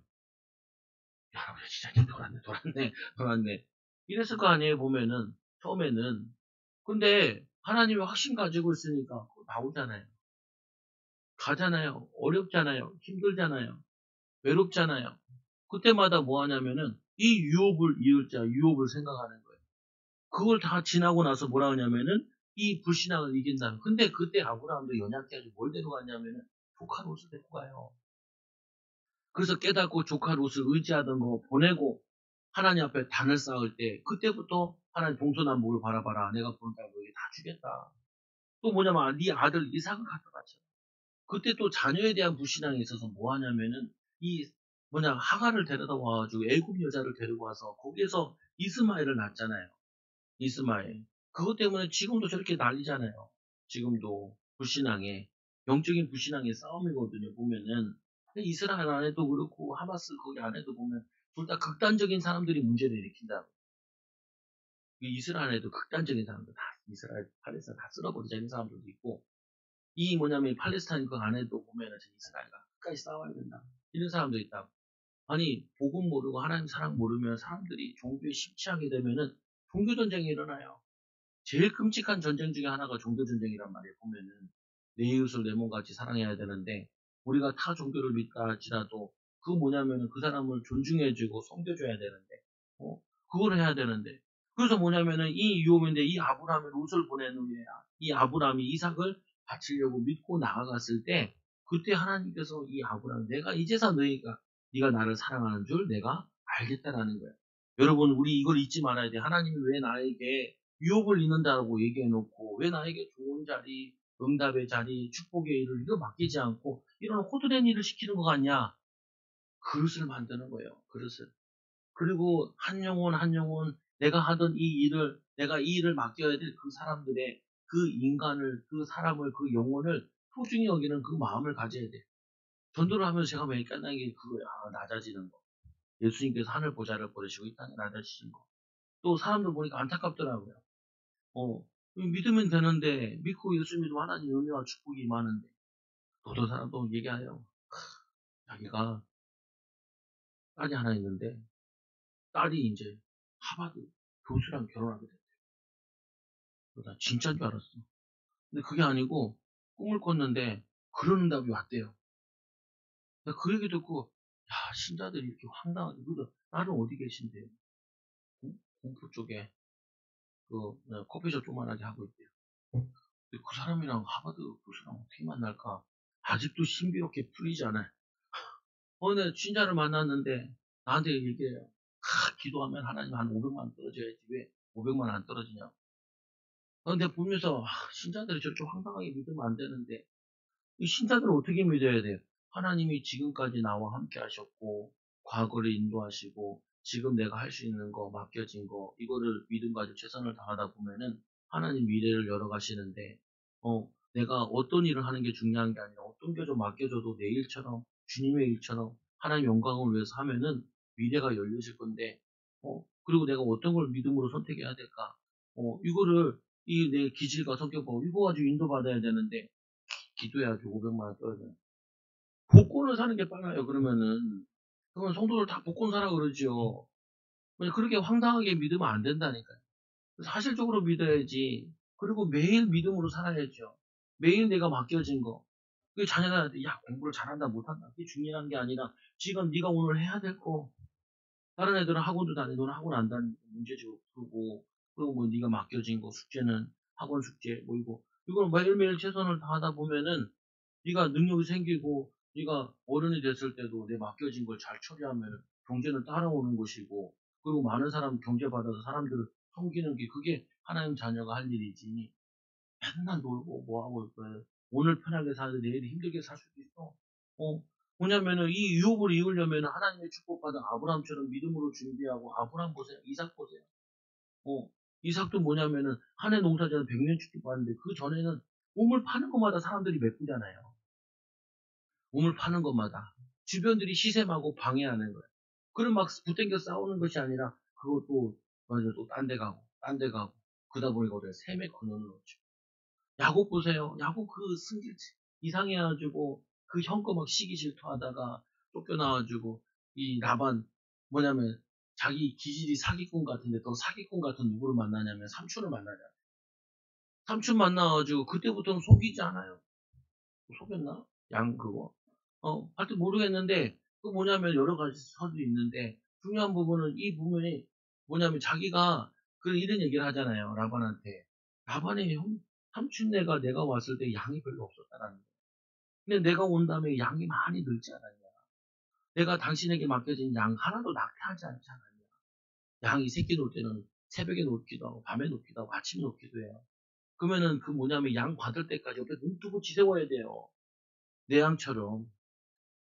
야, 진짜 돌았네. 이랬을 거 아니에요, 보면은. 처음에는. 근데 하나님이 확신 가지고 있으니까 나오잖아요. 가잖아요. 어렵잖아요. 힘들잖아요. 외롭잖아요. 그때마다 뭐 하냐면은 이 유업을 이을 자, 유업을 생각하는 거예요. 그걸 다 지나고 나서 뭐라 하냐면은 이 불신앙을 이긴다는. 근데 그때 아브라함도 연약해 가지고 뭘 데려가냐면은 조카 롯을 데리고 가요. 그래서 깨닫고 조카 롯을 의지하던 거 보내고 하나님 앞에 단을 쌓을 때 그때부터 하나님 동서남북을 바라봐라. 내가 보는 자 너에게 다 주겠다. 또 뭐냐면 네 아들 이삭을 갖다 바쳐. 그때 또 자녀에 대한 불신앙이 있어서 뭐 하냐면은 이 하가를 데려다 와가지고 애굽 여자를 데리고 와서 거기에서 이스마엘을 낳잖아요. 이스마엘. 그것 때문에 지금도 저렇게 난리잖아요. 지금도 불신앙에 영적인 불신앙의 싸움이거든요. 보면은 이스라엘 안에도 그렇고 하마스 거기 안에도 보면 둘 다 극단적인 사람들이 문제를 일으킨다. 이스라엘에도 극단적인 사람들 다 이스라엘 팔레스타인 다 쓸어버리자 는 사람들도 있고 이 팔레스타인 그 안에도 보면은 이스라엘과 끝까지 싸워야 된다. 이런 사람도 있다. 아니 복음 모르고 하나님 사랑 모르면 사람들이 종교에 심취하게 되면은 종교 전쟁이 일어나요. 제일 끔찍한 전쟁 중에 하나가 종교 전쟁이란 말이에요. 보면은 내 이웃을 내 몸같이 사랑해야 되는데 우리가 타 종교를 믿다 할지라도 그 뭐냐면은 그 사람을 존중해주고 섬겨줘야 되는데, 어, 그걸 해야 되는데. 그래서 뭐냐면은 이 유업인데 이 아브라함이 롯을 보낸 후에 이 아브라함이 이삭을 바치려고 믿고 나아갔을 때 그때 하나님께서 이 아브라함 내가 이제서 네가 나를 사랑하는 줄 내가 알겠다라는 거예요. 여러분 우리 이걸 잊지 말아야 돼. 하나님이 왜 나에게 유업을 잃는다고 얘기해놓고 왜 나에게 좋은 자리, 응답의 자리, 축복의 일을 이거 맡기지 않고 이런 호드된 일을 시키는 것 같냐? 그릇을 만드는 거예요. 그릇을. 그리고 한 영혼 한 영혼 내가 하던 내가 이 일을 맡겨야 될 그 사람들의 그 인간을, 그 사람을, 그 영혼을 소중히 여기는 그 마음을 가져야 돼. 전도를 하면서 제가 매일 깨닫는 게 그거야. 낮아지는 거. 예수님께서 하늘 보좌를 버리시고 이 땅에 낮아지신 거. 또 사람들 보니까 안타깝더라고요. 믿으면 되는데, 믿고 예수 믿으면 하나님 은혜와 축복이 많은데, 어떤 사람도 얘기하여. 자기가 딸이 하나 있는데, 딸이 이제 하버드 교수랑 결혼하게 됐대요. 나 진짜인 줄 알았어. 근데 그게 아니고, 꿈을 꿨는데, 그런 응답이 왔대요. 내가 그 얘기 듣고, 야, 신자들이 이렇게 황당하게, 그래서 딸은 어디 계신데요? 공포 쪽에, 커피숍 조그만하게 하고 있대요. 근데 그 사람이랑 하버드 교수랑 어떻게 만날까? 아직도 신비롭게 풀리지 않아요. 어느 신자를 만났는데 나한테 얘기해요. 기도하면 하나님 한 500만 떨어져야지 왜 500만 안 떨어지냐. 근데 보면서 신자들이 저렇게 황당하게 믿으면 안 되는데 이 신자들은 어떻게 믿어야 돼요? 하나님이 지금까지 나와 함께 하셨고 과거를 인도하시고 지금 내가 할 수 있는 거 맡겨진 거 이거를 믿음 가지고 최선을 다하다 보면은 하나님 미래를 열어가시는데 내가 어떤 일을 하는 게 중요한 게 아니라 어떤 게 좀 맡겨줘도 내 일처럼 주님의 일처럼 하나님 영광을 위해서 하면은 미래가 열려질 건데 그리고 내가 어떤 걸 믿음으로 선택해야 될까? 이거를 이 내 기질과 성격 보고 이거 가지고 인도받아야 되는데 기도해야지 500만 원 떨어져요. 복권을 사는 게 빨라요, 그러면은. 그러면 성도들 다 복권 사라 그러지요. 그렇게 황당하게 믿으면 안 된다니까요. 사실적으로 믿어야지. 그리고 매일 믿음으로 살아야죠. 매일 내가 맡겨진 거. 그 자녀들한테, 야, 공부를 잘한다, 못한다. 그게 중요한 게 아니라, 지금 네가 오늘 해야 될 거. 다른 애들은 학원도 다니고, 너는 학원 안 다니고, 문제지고, 그러고, 그리고 뭐 네가 맡겨진 거, 숙제는 학원 숙제, 뭐 이걸 매일매일 최선을 다하다 보면은, 네가 능력이 생기고 네가 어른이 됐을 때도 내 맡겨진 걸 잘 처리하면 경제는 따라오는 것이고 그리고 많은 사람 경제받아서 사람들을 섬기는 게 그게 하나님 자녀가 할 일이지 맨날 놀고 뭐하고 있고 오늘 편하게 살는데 내일 힘들게 살 수도 있어. 뭐냐면은 이 유업을 이으려면 하나님의 축복받은 아브라함처럼 믿음으로 준비하고 아브라함 보세요. 이삭 보세요. 이삭도 뭐냐면은 한 해 농사지는 100년 축복받는데 그 전에는 우물 파는 것마다 사람들이 메꾸잖아요. 우물 파는 것마다 주변들이 시샘하고 방해하는 거예요. 그럼 막 붙땡겨 싸우는 것이 아니라 그것도 맞아 또 딴 데 가고 딴 데 가고 그러다 보니까 어디가 샘에 그늘을 놓죠. 야곱 보세요. 야곱 그 승질 이상해가지고 그 형 거 막 시기 질투하다가 쫓겨나가지고 이 라반 뭐냐면 자기 기질이 사기꾼 같은데 더 사기꾼 같은 누구를 만나냐면 삼촌을 만나잖아요. 삼촌 만나가지고 그때부터는 속이지 않아요. 속였나? 양 그거. 하여튼 모르겠는데 그 뭐냐면 여러 가지 설이 있는데 중요한 부분은 이 부분이 뭐냐면 자기가 그 이런 얘기를 하잖아요. 라반한테. 라반의 삼촌네가 내가 왔을 때 양이 별로 없었다라는 거예요. 근데 내가 온 다음에 양이 많이 늘지 않았냐. 내가 당신에게 맡겨진 양 하나도 낙태하지 않지 않았냐. 양이 새끼 놓을 때는 새벽에 놓기도 하고 밤에 놓기도 하고 아침에 놓기도 해요. 그러면은 그 뭐냐면 양 받을 때까지 옆에 눈 뜨고 지새워야 돼요. 내 양처럼.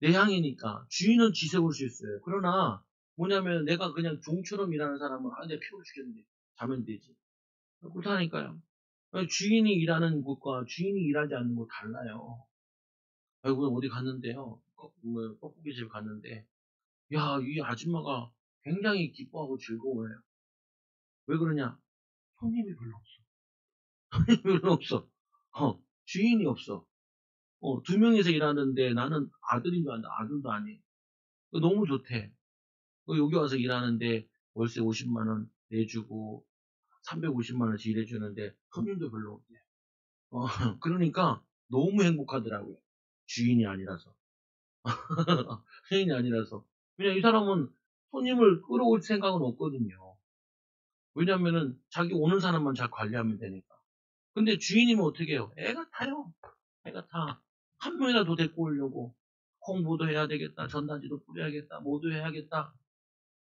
내 향이니까 주인은 지새울 수 있어요. 그러나 뭐냐면 내가 그냥 종처럼 일하는 사람은 내가 피곤해 죽겠는데 자면 되지. 그렇다니까요. 주인이 일하는 곳과 주인이 일하지 않는 곳 달라요. 결국에 어디 갔는데요. 떡볶이 집 갔는데 야, 이 아줌마가 굉장히 기뻐하고 즐거워해요. 왜 그러냐? 손님이 별로 없어. 손님이 별로 없어. 주인이 없어. 두 명이서 일하는데 나는 아들인 줄 알았는데 아들도 아니에요. 너무 좋대. 여기 와서 일하는데 월세 50만 원 내주고 350만 원씩 일해주는데 손님도 별로 없대. 그러니까 너무 행복하더라고요. 주인이 아니라서. 주인이 아니라서. 그냥 이 사람은 손님을 끌어올 생각은 없거든요. 왜냐면은 자기 오는 사람만 잘 관리하면 되니까. 근데 주인이면 어떻게 해요? 애가 타요. 애가 타. 한 명이라도 데리고 오려고. 홍보도 해야 되겠다. 전단지도 뿌려야겠다. 뭐도 해야겠다.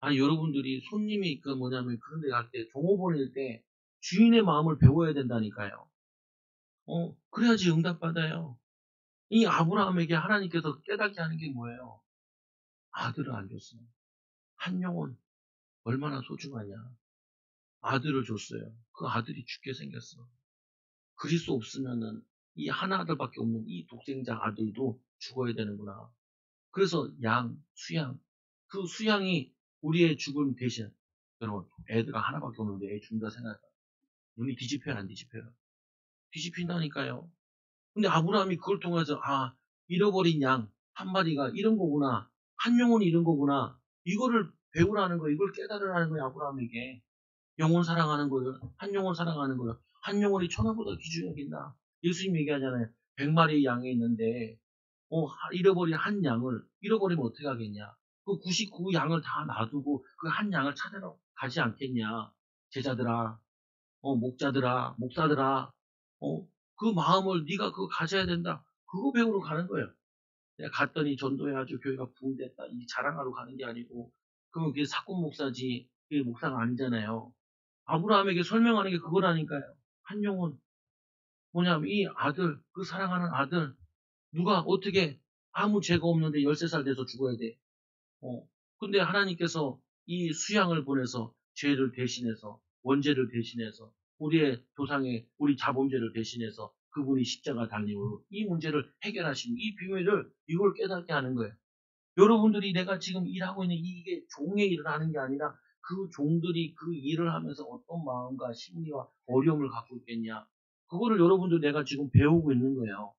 아니, 여러분들이 손님이 뭐냐면 그런 데 갈 때, 종업 보낼 때 주인의 마음을 배워야 된다니까요. 그래야지 응답받아요. 이 아브라함에게 하나님께서 깨닫게 하는 게 뭐예요? 아들을 안 줬어요. 한 영혼 얼마나 소중하냐. 아들을 줬어요. 그 아들이 죽게 생겼어. 그리스도 없으면은 이 하나 아들밖에 없는 이 독생자 아들도 죽어야 되는구나. 그래서 수양. 그 수양이 우리의 죽음 대신, 여러분, 애가 하나밖에 없는데 애 죽는다 생각해요. 눈이 뒤집혀요, 안 뒤집혀요? 뒤집힌다니까요. 근데 아브라함이 그걸 통해서, 잃어버린 양 한 마리가 이런 거구나. 한 영혼이 이런 거구나. 이거를 배우라는 거예요. 이걸 깨달으라는 거예요, 아브라함에게. 영혼 사랑하는 거예요. 한 영혼 사랑하는 거예요. 한 영혼이 천하보다 귀중히 여긴다. 예수님 얘기하잖아요. 100마리 양이 있는데, 잃어버린 한 양을, 잃어버리면 어떻게 하겠냐. 그 99 양을 다 놔두고 그 한 양을 찾으러 가지 않겠냐. 제자들아, 목자들아, 목사들아, 그 마음을 네가 그거 가져야 된다. 그거 배우러 가는 거예요. 내가 갔더니 전도해가지고 교회가 부흥됐다. 이 자랑하러 가는 게 아니고, 그러면 그게 사건 목사지, 그게 목사가 아니잖아요. 아브라함에게 설명하는 게 그거라니까요. 한 영혼, 뭐냐면 이 아들, 그 사랑하는 아들, 누가 어떻게 아무 죄가 없는데 13살 돼서 죽어야 돼. 어. 근데 하나님께서 이 수양을 보내서 죄를 대신해서, 원죄를 대신해서, 우리의 조상의, 우리 자범죄를 대신해서 그분이 십자가 달림으로 이 문제를 해결하신 이 비밀을, 이걸 깨닫게 하는 거예요. 여러분들이 내가 지금 일하고 있는 이게 종의 일을 하는 게 아니라 그 종들이 그 일을 하면서 어떤 마음과 심리와 어려움을 갖고 있겠냐. 그거를 여러분들 내가 지금 배우고 있는 거예요.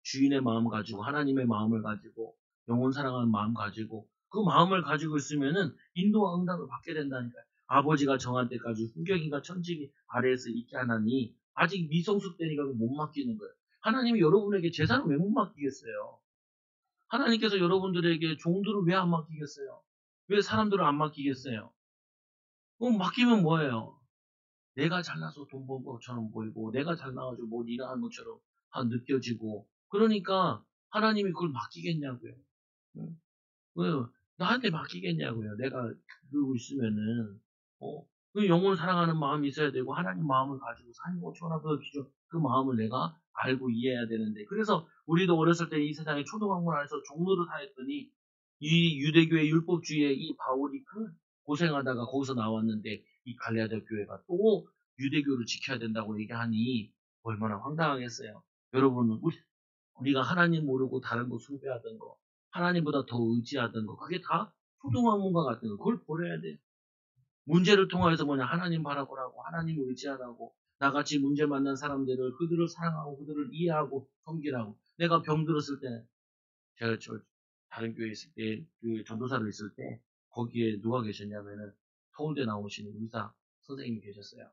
주인의 마음 가지고, 하나님의 마음을 가지고, 영혼 사랑하는 마음 가지고, 그 마음을 가지고 있으면은 인도와 응답을 받게 된다니까요. 아버지가 정한 때까지 후경이가 천지기 아래에서 있게 하나니, 아직 미성숙되니까 못 맡기는 거예요. 하나님이 여러분에게 재산을 왜 못 맡기겠어요? 하나님께서 여러분들에게 종들을 왜 안 맡기겠어요? 왜 사람들을 안 맡기겠어요? 그럼 맡기면 뭐예요? 내가 잘나서 돈 번 것처럼 보이고, 내가 잘나가지고 뭐 일하는 것처럼 느껴지고, 그러니까 하나님이 그걸 맡기겠냐고요. 응? 왜요? 나한테 맡기겠냐고요. 내가 그러고 있으면은, 그 영혼을 사랑하는 마음이 있어야 되고, 하나님 마음을 가지고 산고 천하보다 기준, 그 마음을 내가 알고 이해해야 되는데. 그래서 우리도 어렸을 때 이 세상에 초등학문 안에서 종로를 사했더니, 이 유대교의 율법주의의 이 바울이 그 고생하다가 거기서 나왔는데, 이 갈라디아 교회가 또 유대교를 지켜야 된다고 얘기하니, 얼마나 황당하겠어요. 여러분, 우리가 하나님 모르고 다른 거 숭배하던 거, 하나님보다 더 의지하던 거, 그게 다 초등학문과 같은 거, 그걸 버려야 돼요. 문제를 통해서 하나님 바라보라고, 하나님을 의지하라고, 나같이 문제 만난 사람들을, 그들을 사랑하고, 그들을 이해하고, 섬기라고. 내가 병들었을 때, 제가 다른 교회에 있을 때, 그 전도사로 있을 때, 거기에 누가 계셨냐면은, 서울대 나오신 의사 선생님이 계셨어요.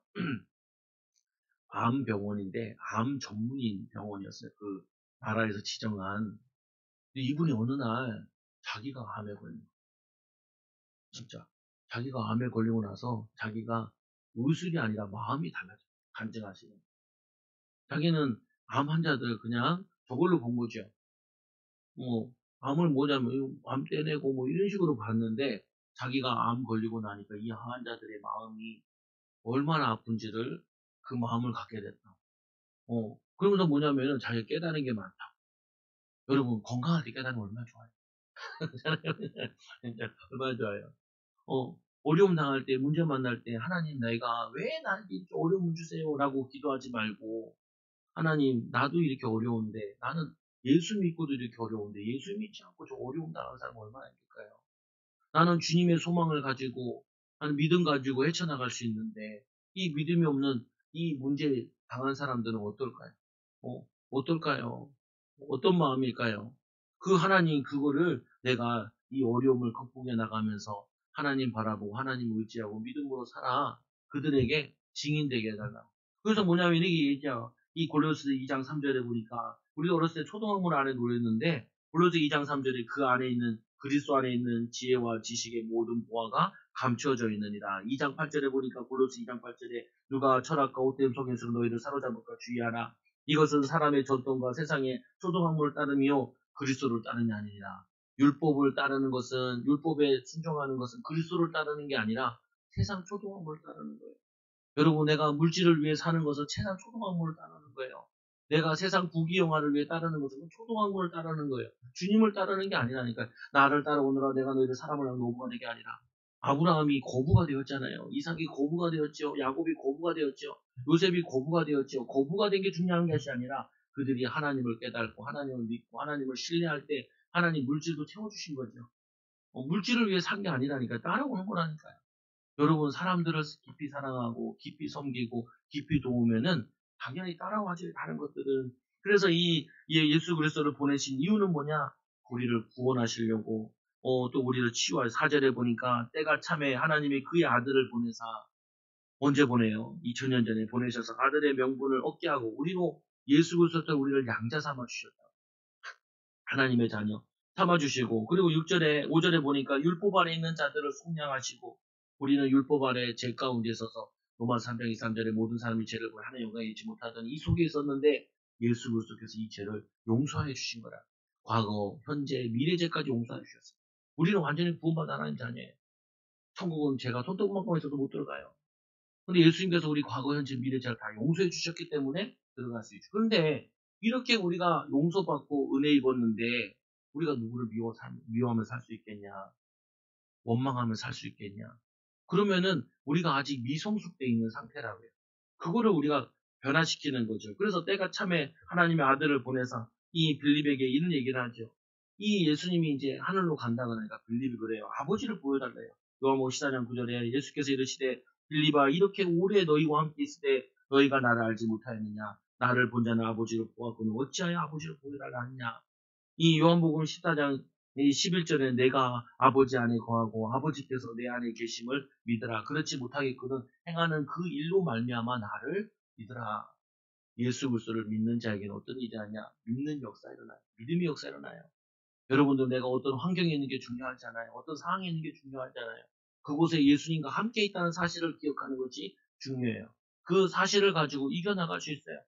암병원인데, 암 전문인 병원이었어요. 그 나라에서 지정한. 근데 이분이 어느 날 자기가 암에 걸린 거예요. 진짜. 자기가 암에 걸리고 나서 자기가 의술이 아니라 마음이 달라져요. 간증하시는. 자기는 암 환자들 그냥 저걸로 본 거죠. 뭐, 암을 뭐냐면, 암 떼내고 뭐 이런 식으로 봤는데, 자기가 암 걸리고 나니까 이 환자들의 마음이 얼마나 아픈지를 그 마음을 갖게 됐다. 그러면서 뭐냐면은 자기가 깨달은 게 많다. 여러분, 건강할 때 깨달으면 얼마나 좋아요. 진짜 얼마나 좋아요. 어려움 당할 때, 문제 만날 때, 하나님, 내가 왜 나에게 이렇게 어려움 주세요? 라고 기도하지 말고, 하나님, 나도 이렇게 어려운데, 나는 예수 믿고도 이렇게 어려운데, 예수 믿지 않고 저 어려움 당하는 사람 얼마나 있을까요? 나는 주님의 소망을 가지고, 나는 믿음 가지고 헤쳐나갈 수 있는데, 이 믿음이 없는 이 문제 당한 사람들은 어떨까요? 어떨까요? 어떤 마음일까요? 그 하나님, 그거를 내가 이 어려움을 극복해 나가면서 하나님 바라보고 하나님 의지하고 믿음으로 살아 그들에게 증인되게 해달라. 그래서 뭐냐면 이게 얘기야. 이 골로새 2장 3절에 보니까 우리 어렸을 때 초등학문 안에 놀았는데 골로새 2장 3절에 그 안에 있는 그리스도 안에 있는 지혜와 지식의 모든 보화가 감추어져 있느니라. 2장 8절에 보니까 골로새 2장 8절에 누가 철학과 헛된 속임수로 너희를 사로잡을까 주의하라. 이것은 사람의 전통과 세상의 초등학문을 따르며 그리스도를 따르냐 아니라. 율법을 따르는 것은 율법에 순종하는 것은 그리스도를 따르는 게 아니라 세상 초등학문을 따르는 거예요. 여러분 내가 물질을 위해 사는 것은 세상 초등학문을 따르는 거예요. 내가 세상 부귀영화를 위해 따르는 것은 초등학문을 따르는 거예요. 주님을 따르는 게 아니라니까요. 나를 따라오느라 내가 너희를 사람을 낳은 노부가 되게 아니라. 아브라함이 거부가 되었잖아요. 이삭이 거부가 되었죠. 야곱이 거부가 되었죠. 요셉이 거부가 되었죠. 거부가 된 게 중요한 것이 아니라 그들이 하나님을 깨닫고 하나님을 믿고 하나님을 신뢰할 때 하나님 물질도 채워주신 거죠. 물질을 위해 산 게 아니라니까요. 따라오는 거라니까요. 여러분 사람들을 깊이 사랑하고 깊이 섬기고 깊이 도우면은 당연히 따라와줘요. 다른 것들은. 그래서 이 예수 그리스도를 보내신 이유는 뭐냐? 우리를 구원하시려고 또 우리를 치유할 4절에 보니까 때가 참에 하나님이 그의 아들을 보내사 언제 보내요? 2000년 전에 보내셔서 아들의 명분을 얻게 하고 우리로 예수 그리스도로 우리를 양자 삼아 주셨다. 하나님의 자녀 삼아주시고 그리고 6절에 5절에 보니까 율법 아래 있는 자들을 속량하시고 우리는 율법 아래 죄 가운데 있어서 로마 3장 23절에 모든 사람이 죄를 보여 하나님 영광에 이르지 못하던 이 속에 있었는데 예수 그리스도께서 이 죄를 용서해 주신 거라. 과거, 현재, 미래 죄까지 용서해 주셨어요. 우리는 완전히 구원받은 하나님 자녀예요. 천국은 제가 손톱만큼 해서도 못 들어가요. 근데 예수님께서 우리 과거, 현재, 미래 죄를 다 용서해 주셨기 때문에 들어갈 수 있죠. 그런데 이렇게 우리가 용서받고 은혜 입었는데 우리가 누구를 미워하며 살 수 있겠냐? 원망하며 살 수 있겠냐? 그러면은 우리가 아직 미성숙돼 있는 상태라고요. 그거를 우리가 변화시키는 거죠. 그래서 때가 참에 하나님의 아들을 보내서 이 빌립에게 이런 얘기를 하죠. 이 예수님이 이제 하늘로 간다고 하니까 빌립이 그래요. 아버지를 보여달래요. 요한복음 14장 9절에 예수께서 이르시되 빌립아 이렇게 오래 너희와 함께 있을 때 너희가 나를 알지 못하였느냐? 나를 본 자는 아버지를 보았거늘 어찌하여 아버지를 보여달라 하느냐? 이 요한복음 14장 11절에 내가 아버지 안에 거하고 아버지께서 내 안에 계심을 믿으라. 그렇지 못하겠거든 행하는 그 일로 말미암아 나를 믿으라. 예수 그리스도를 믿는 자에게는 어떤 일이 하냐? 믿는 역사 일어나요. 믿음의 역사 일어나요. 여러분도 내가 어떤 환경에 있는 게 중요하잖아요. 어떤 상황에 있는 게 중요하잖아요. 그곳에 예수님과 함께 있다는 사실을 기억하는 것이 중요해요. 그 사실을 가지고 이겨나갈 수 있어요.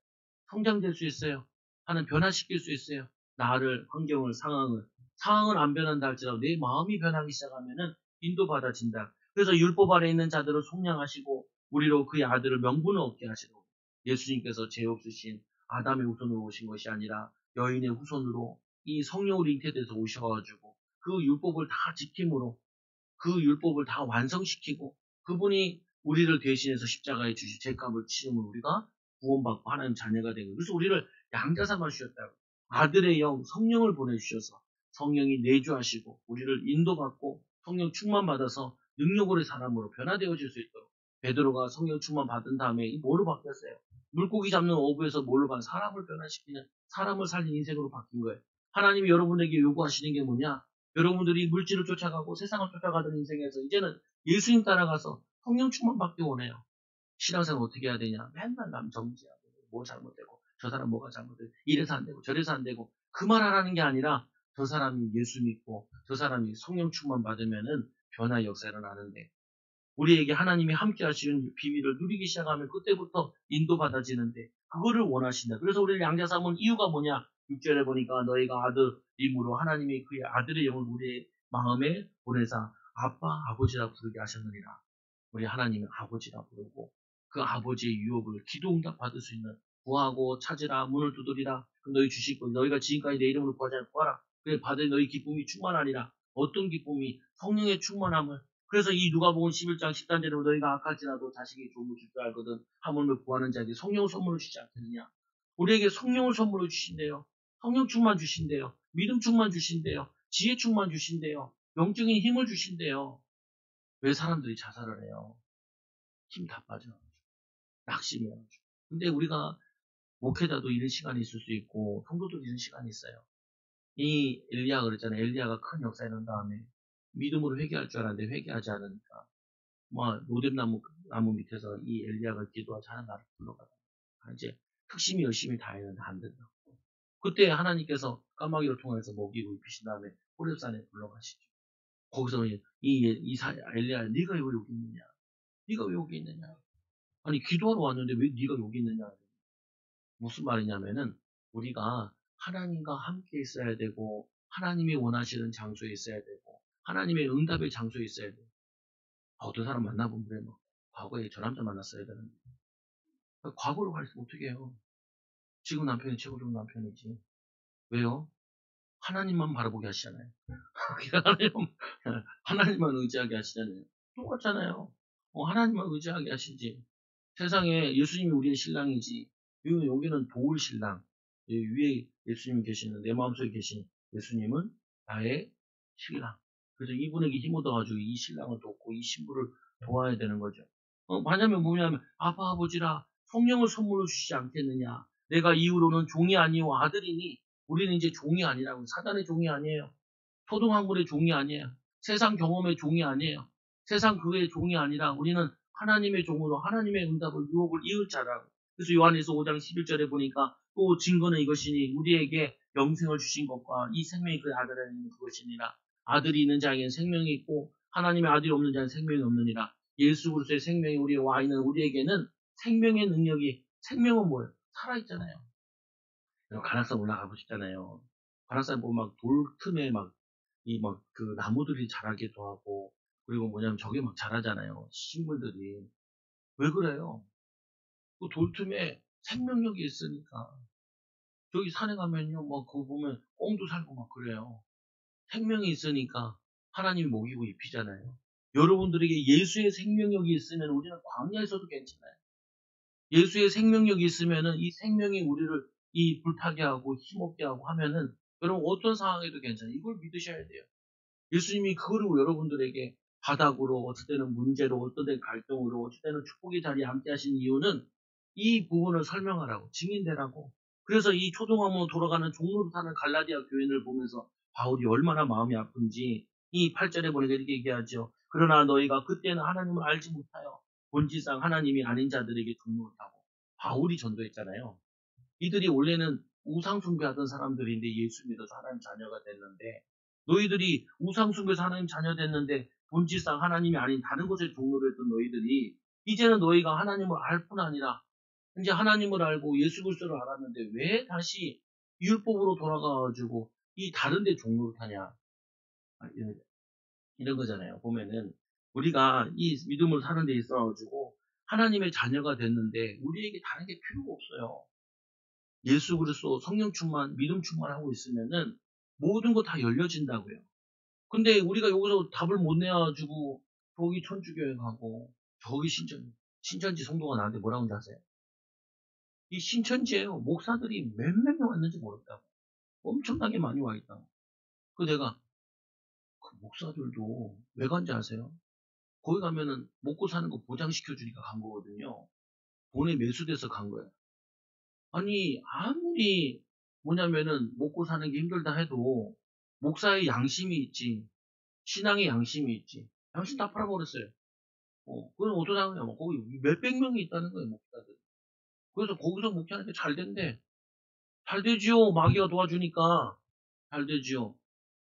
성장될 수 있어요. 하는 변화시킬 수 있어요. 나를, 환경을, 상황을 안 변한다 할지라도 내 마음이 변하기 시작하면은 인도받아진다. 그래서 율법 아래 있는 자들을 속량하시고 우리로 그의 아들을 명분을 얻게 하시고 예수님께서 죄 없으신 아담의 후손으로 오신 것이 아니라 여인의 후손으로 이 성령으로 잉태돼서 오셔가지고 그 율법을 다 지킴으로 그 율법을 다 완성시키고 그분이 우리를 대신해서 십자가에 주신 죄값을 치르면 우리가 구원받고 하나님 자녀가 되고 그래서 우리를 양자 삼아 주셨다고 아들의 영 성령을 보내주셔서 성령이 내주하시고 우리를 인도받고 성령 충만 받아서 능력으로의 사람으로 변화되어질 수 있도록 베드로가 성령 충만 받은 다음에 뭐로 바뀌었어요? 물고기 잡는 어부에서 뭘로 반 사람을 변화시키는 사람을 살린 인생으로 바뀐 거예요. 하나님이 여러분에게 요구하시는 게 뭐냐? 여러분들이 물질을 쫓아가고 세상을 쫓아가던 인생에서 이제는 예수님 따라가서 성령 충만 받기 원해요. 신앙생활 어떻게 해야 되냐? 맨날 남 정지하고 뭐 잘못되고 저 사람 뭐가 잘못되고 이래서 안 되고 저래서 안 되고 그 말 하라는 게 아니라 저 사람이 예수 믿고 저 사람이 성령 충만 받으면은 변화의 역사가 일어나는데 우리에게 하나님이 함께 하시는 비밀을 누리기 시작하면 그때부터 인도받아지는데 그거를 원하신다. 그래서 우리를 양자 삼은 이유가 뭐냐? 6절에 보니까 너희가 아들임으로 하나님이 그의 아들의 영을 우리의 마음에 보내사 아빠 아버지라 부르게 하셨느니라. 우리 하나님은 아버지라 부르고 그 아버지의 유업을 기도 응답 받을 수 있는 구하고 찾으라 문을 두드리라 그럼 너희 주실 거 너희가 지금까지 내 이름으로 구하지 않고 구하라 그래 받을 너희 기쁨이 충만하리라. 어떤 기쁨이? 성령의 충만함을. 그래서 이 누가복음 11장 13절에 너희가 악할지라도 자식이 좋은 줄 알거든 하물며 구하는 자에게 성령을 선물로 주지 않겠느냐. 우리에게 성령을 선물로 주신대요. 성령 충만 주신대요. 믿음 충만 주신대요. 지혜 충만 주신대요. 영적인 힘을 주신대요. 왜 사람들이 자살을 해요? 힘 다 빠져. 낙심해요. 근데 우리가 목회자도 이런 시간이 있을 수 있고 성도도 이런 시간이 있어요. 이 엘리야가 그랬잖아요. 엘리야가 큰 역사 일어난 다음에 믿음으로 회개할 줄 알았는데 회개하지 않으니까 뭐 로뎀나무 나무 밑에서 이 엘리야가 기도하자 하는 나를 불러가다. 이제 흑심이 열심히 다 했는데 안 된다. 그때 하나님께서 까마귀를 통해서 먹이고 입히신 다음에 호렙산에 불러가시죠. 거기서 엘리야, 네가 왜 여기 있느냐? 네가 왜 여기 있느냐? 아니, 기도하러 왔는데 왜 네가 여기 있느냐? 무슨 말이냐면은 우리가 하나님과 함께 있어야 되고 하나님이 원하시는 장소에 있어야 되고 하나님의 응답의 장소에 있어야 돼요. 어떤 사람 만나보면 그래, 뭐 과거에 저 남자 만났어야 되는데 과거로 갈수록 어떻게 해요? 지금 남편이 최고 좋은 남편이지. 왜요? 하나님만 바라보게 하시잖아요. 하나님만 의지하게 하시잖아요. 똑같잖아요. 하나님만 의지하게 하시지. 세상에 예수님이 우리의 신랑이지. 여기는 도울 신랑. 위에 예수님이 계시는, 내 마음속에 계신 예수님은 나의 신랑. 그래서 이분에게 힘 얻어가지고 이 신랑을 돕고 이 신부를 도와야 되는 거죠. 반면에 뭐냐면, 아빠, 아버지라 성령을 선물로 주시지 않겠느냐. 내가 이후로는 종이 아니요 아들이니, 우리는 이제 종이 아니라고. 사단의 종이 아니에요. 초등학문의 종이 아니에요. 세상 경험의 종이 아니에요. 세상 그의 종이 아니라 우리는 하나님의 종으로 하나님의 응답을 유혹을 이을 자라고. 그래서 요한에서 5장 11절에 보니까 또 증거는 이것이니 우리에게 영생을 주신 것과 이 생명이 그 아들 안에 있는 그것이니라. 아들이 있는 자에게는 생명이 있고 하나님의 아들이 없는 자는 생명이 없느니라. 예수 그리스도의 생명이 우리에 와 있는 우리에게는 생명의 능력이, 생명은 뭐예요? 살아있잖아요. 가락산 올라가 보시잖아요. 가락산 보면 막 돌 틈에 그 나무들이 자라기도 하고, 그리고 뭐냐면 저게 막 자라잖아요. 식물들이. 왜 그래요? 그 돌틈에 생명력이 있으니까. 저기 산에 가면요, 뭐 그거 보면 꽁도 살고 막 그래요. 생명이 있으니까 하나님이 먹이고 입히잖아요. 여러분들에게 예수의 생명력이 있으면 우리는 광야에서도 괜찮아요. 예수의 생명력이 있으면은 이 생명이 우리를 이 불타게 하고 힘없게 하고 하면은 여러분 어떤 상황에도 괜찮아요. 이걸 믿으셔야 돼요. 예수님이 그거를 여러분들에게 바닥으로, 어떨 때는 문제로, 어떨 때는 갈등으로, 어떨 때는 축복의 자리에 함께 하신 이유는 이 부분을 설명하라고, 증인되라고. 그래서 이 초등학문 돌아가는 종로로 사는 갈라디아 교인을 보면서 바울이 얼마나 마음이 아픈지 이 8절에 보니까 이렇게 얘기하죠. 그러나 너희가 그때는 하나님을 알지 못하여 본질상 하나님이 아닌 자들에게 종로를 타고, 바울이 전도했잖아요. 이들이 원래는 우상숭배하던 사람들인데 예수 믿어서 하나님 자녀가 됐는데, 너희들이 우상숭배해서 하나님 자녀 됐는데 본질상 하나님이 아닌 다른 곳에 종로를 했던 너희들이 이제는 너희가 하나님을 알 뿐 아니라 이제 하나님을 알고 예수 그리스도를 알았는데 왜 다시 율법으로 돌아가가지고 이 다른 데 종로를 타냐, 이런 거잖아요. 보면은 우리가 이 믿음을 사는 데 있어가지고 하나님의 자녀가 됐는데 우리에게 다른 게 필요가 없어요. 예수 그리스도 성령 충만, 믿음 충만하고 있으면은 모든 거 다 열려진다고요. 근데 우리가 여기서 답을 못 내가지고 저기 천주교회 가고 저기 신천지 성도가 나한테 뭐라고 하는지 아세요? 이 신천지에요. 목사들이 몇몇 명 왔는지 모른다고. 엄청나게 많이 와 있다고. 그 내가 그 목사들도 왜 간지 아세요? 거기 가면은 먹고 사는 거 보장시켜 주니까 간 거거든요. 돈에 매수돼서 간 거예요. 아니, 아무리 뭐냐면은 먹고 사는 게 힘들다 해도 목사의 양심이 있지, 신앙의 양심이 있지. 양심 다 팔아버렸어요. 그럼 어떠냐면 거기 몇백 명이 있다는 거예요, 목사들. 그래서 거기서 목회하니까 잘 된대. 잘 되지요. 마귀가 도와주니까 잘 되지요.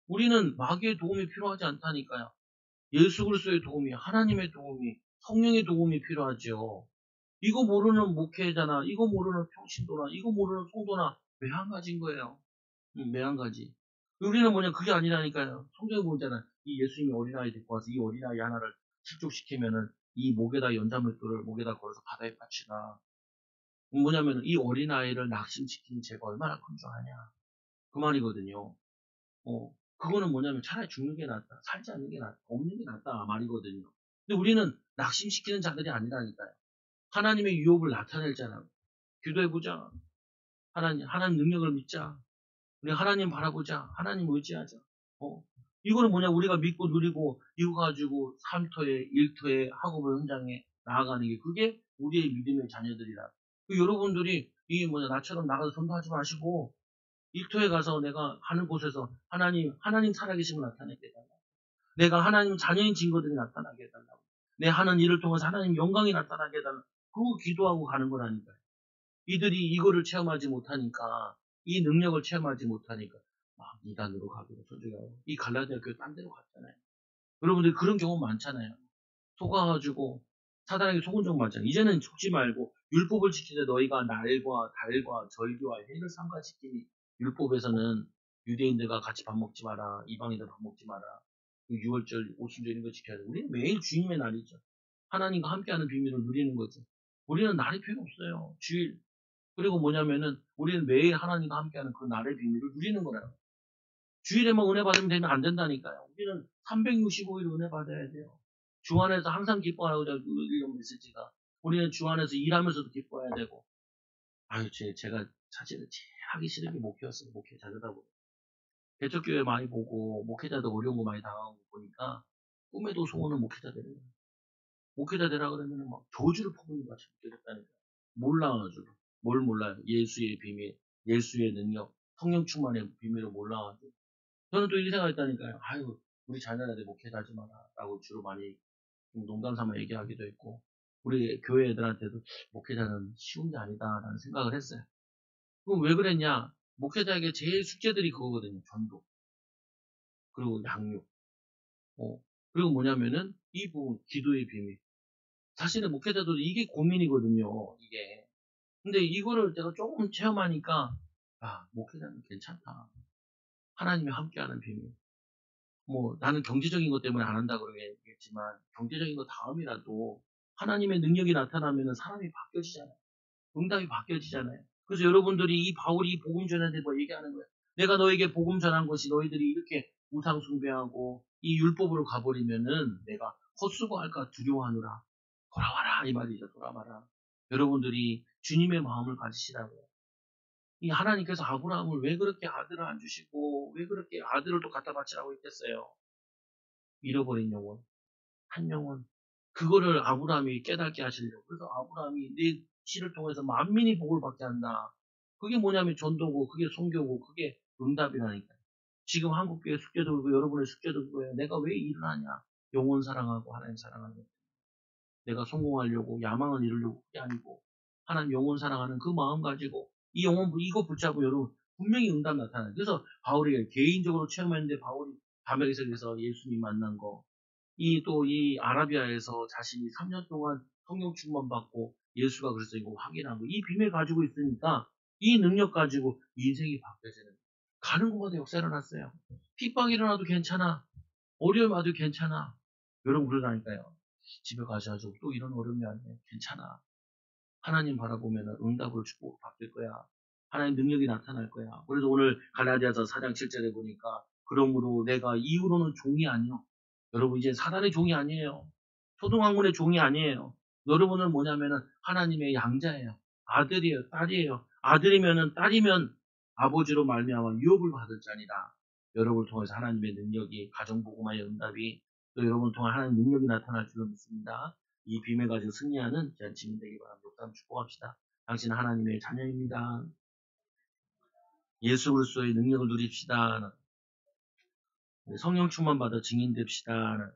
우리는 마귀의 도움이 필요하지 않다니까요. 예수 그리스도의 도움이, 하나님의 도움이, 성령의 도움이 필요하지요. 이거 모르는 목회자나, 이거 모르는 평신도나, 이거 모르는 성도나 왜 한 가지인 거예요. 왜 한 가지. 우리는 뭐냐, 그게 아니라니까요. 성경에 보잖아요. 이 예수님이 어린아이 데리고 와서 이 어린아이 하나를 실족시키면은 이 목에다 연자맷돌을 목에다 걸어서 바다에 빠치라. 뭐냐면 이 어린아이를 낙심시키는 죄가 얼마나 큰 줄 아냐. 그 말이거든요. 그거는 뭐냐면 차라리 죽는 게 낫다. 살지 않는 게 낫다. 없는 게 낫다 말이거든요. 근데 우리는 낙심시키는 자들이 아니라니까요. 하나님의 유혹을 나타낼 자라고. 기도해보자. 하나님 능력을 믿자. 우리 하나님 바라보자. 하나님 의지하자. 이거는 뭐냐, 우리가 믿고 누리고 이거 가지고 삶터에, 일터에, 학업의 현장에 나아가는 게 그게 우리의 믿음의 자녀들이라. 여러분들이 나처럼 나가서 전도하지 마시고 일터에 가서 내가 하는 곳에서 하나님 살아계심을 나타내게 해달라고. 내가 하나님 자녀인 증거들이 나타나게 해달라고. 내 하는 일을 통해서 하나님 영광이 나타나게 해달라고. 그거 기도하고 가는 거라니까요. 이들이 이거를 체험하지 못하니까 이 능력을 체험하지 못하니까 막 이단으로 가기로 저주하고 이 갈라디아 교회 딴 데로 갔잖아요. 여러분들 그런 경우 많잖아요. 속아가지고 사단에게 속은 적 많잖아요. 이제는 속지 말고 율법을 지키되 너희가 날과 달과 절기와 해를 삼가 지키니 율법에서는 유대인들과 같이 밥 먹지 마라. 이방인들 밥 먹지 마라. 유월절, 오순절 이런 거 지켜야 돼. 우리는 매일 주님의 날이죠. 하나님과 함께하는 비밀을 누리는 거죠. 우리는 날이 필요 없어요. 주일. 그리고 뭐냐면은 우리는 매일 하나님과 함께하는 그 날의 비밀을 누리는 거라요. 주일에만 은혜 받으면 되면 안 된다니까요. 우리는 365일 은혜 받아야 돼요. 주 안에서 항상 기뻐하라고 이런 메시지가. 우리는 주 안에서 일하면서도 기뻐해야 되고. 아유, 제가 사실은 제일 하기 싫은 게 목회였어요. 목회자들다 보니. 개척교회 많이 보고, 목회자도 어려운 거 많이 당하고 보니까, 꿈에도 소원은 목회자 되는 거예요. 목회자 되라 그러면 막 저주를 퍼붓는 것 같이 되겠다니까. 몰라가지고. 뭘 몰라요? 예수의 비밀, 예수의 능력, 성령 충만의 비밀을 몰라가지고. 저는 또 이 생각했다니까요. 아유, 우리 자녀한테 목회자 하지 마라. 라고 주로 많이 농담 삼아 얘기하기도 했고, 우리 교회 애들한테도 목회자는 쉬운 게 아니다. 라는 생각을 했어요. 그럼 왜 그랬냐? 목회자에게 제일 숙제들이 그거거든요. 전도. 그리고 양육. 그리고 뭐냐면은 이 부분, 기도의 비밀. 사실은 목회자도 이게 고민이거든요. 이게. 근데 이거를 내가 조금 체험하니까, 아, 목회자는 괜찮다. 하나님이 함께하는 비밀. 뭐 나는 경제적인 것 때문에 안 한다 그러겠지만 경제적인 거 다음이라도 하나님의 능력이 나타나면 사람이 바뀌어지잖아요. 응답이 바뀌어지잖아요. 그래서 여러분들이 이 바울이 이 복음 전하는데 뭐 얘기하는 거예요. 내가 너에게 복음 전한 것이 너희들이 이렇게 우상 숭배하고 이 율법으로 가버리면은 내가 헛수고할까 두려워하노라. 돌아와라 이 말이죠. 돌아와라. 여러분들이 주님의 마음을 가지시라고요. 이 하나님께서 아브라함을 왜 그렇게 아들을 안 주시고 왜 그렇게 아들을 또 갖다 바치라고 했겠어요. 잃어버린 영혼, 한 영혼. 그거를 아브라함이 깨닫게 하시려고. 그래서 아브라함이 내 씨를 통해서 만민이 복을 받게 한다. 그게 뭐냐면 전도고, 그게 선교고, 그게 응답이라니까. 지금 한국교회 숙제도 그고 여러분의 숙제도 그거예요. 내가 왜 일을 하냐? 영혼 사랑하고 하나님 사랑하고. 내가 성공하려고 야망을 이루려고 그게 아니고 하나님 영혼 사랑하는 그 마음 가지고 이 영혼 이거 붙잡고 여러분 분명히 응답 나타나요. 그래서 바울이 개인적으로 체험했는데 바울이 다메섹에서 예수님 만난 거 이 아라비아에서 자신이 3년 동안 성령 충만 받고 예수가 그래서 이거 확인한 거. 이 비밀 가지고 있으니까 이 능력 가지고 인생이 바뀌어지는. 가는 곳마다 역사 일어났어요. 핍박이 일어나도 괜찮아. 어려움 와도 괜찮아. 여러분 그러다니까요. 집에 가셔가지고 또 이런 어려움이 아니에요. 괜찮아. 하나님 바라보면 응답으로 축복 받을 거야. 하나님 능력이 나타날 거야. 그래서 오늘 갈라디아서 4장 7절에 보니까 그러므로 내가 이후로는 종이 아니요. 여러분 이제 사단의 종이 아니에요. 초등학문의 종이 아니에요. 여러분은 뭐냐면은 하나님의 양자예요. 아들이에요. 딸이에요. 아들이면은 딸이면 아버지로 말미암아 유업을 받을 자니라. 여러분을 통해서 하나님의 능력이 가정복음화의 응답이 또 여러분을 통해 하나님의 능력이 나타날 줄로 믿습니다. 이 비밀 가지고 승리하는 귀한 증인 되기 바랍니다. 목사님 축복합시다. 당신 하나님의 자녀입니다. 예수 그리스도의 능력을 누립시다. 성령 충만 받아 증인됩시다.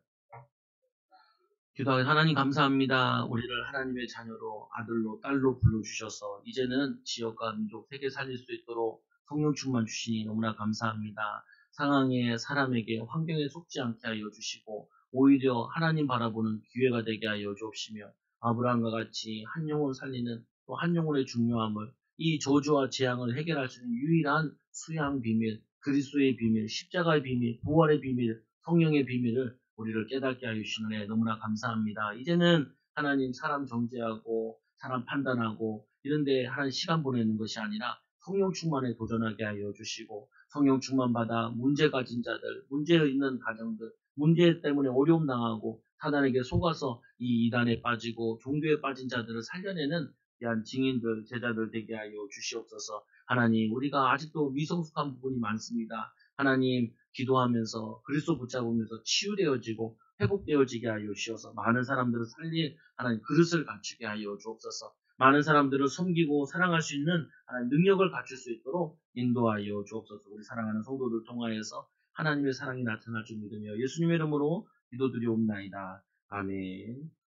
기도하기 하나님 감사합니다. 우리를 하나님의 자녀로 아들로 딸로 불러주셔서 이제는 지역과 민족 세계 살릴 수 있도록 성령 충만 주시니 너무나 감사합니다. 상황에 사람에게 환경에 속지 않게 하여 주시고 오히려 하나님 바라보는 기회가 되게 하여 주옵시며 아브라함과 같이 한 영혼 살리는 또 한 영혼의 중요함을 이 저주와 재앙을 해결할 수 있는 유일한 수양 비밀, 그리스도의 비밀, 십자가의 비밀, 부활의 비밀, 성령의 비밀을 우리를 깨닫게 하여 주시는 너무나 감사합니다. 이제는 하나님 사람 정죄하고 사람 판단하고 이런데 하나님 시간 보내는 것이 아니라 성령 충만에 도전하게 하여 주시고 성령 충만 받아 문제 가진 자들, 문제 있는 가정들, 문제 때문에 어려움 당하고 사단에게 속아서 이 이단에 빠지고 종교에 빠진 자들을 살려내는 귀한 증인들, 제자들 되게 하여 주시옵소서. 하나님, 우리가 아직도 미성숙한 부분이 많습니다. 하나님, 기도하면서 그리스도 붙잡으면서 치유되어지고 회복되어지게 하여 주셔서 많은 사람들을 살릴 하나님 그릇을 갖추게 하여 주옵소서. 많은 사람들을 섬기고 사랑할 수 있는 하나님 능력을 갖출 수 있도록 인도하여 주옵소서. 우리 사랑하는 성도들 통하여서 하나님의 사랑이 나타날 줄 믿으며 예수님의 이름으로 기도드리옵나이다. 아멘.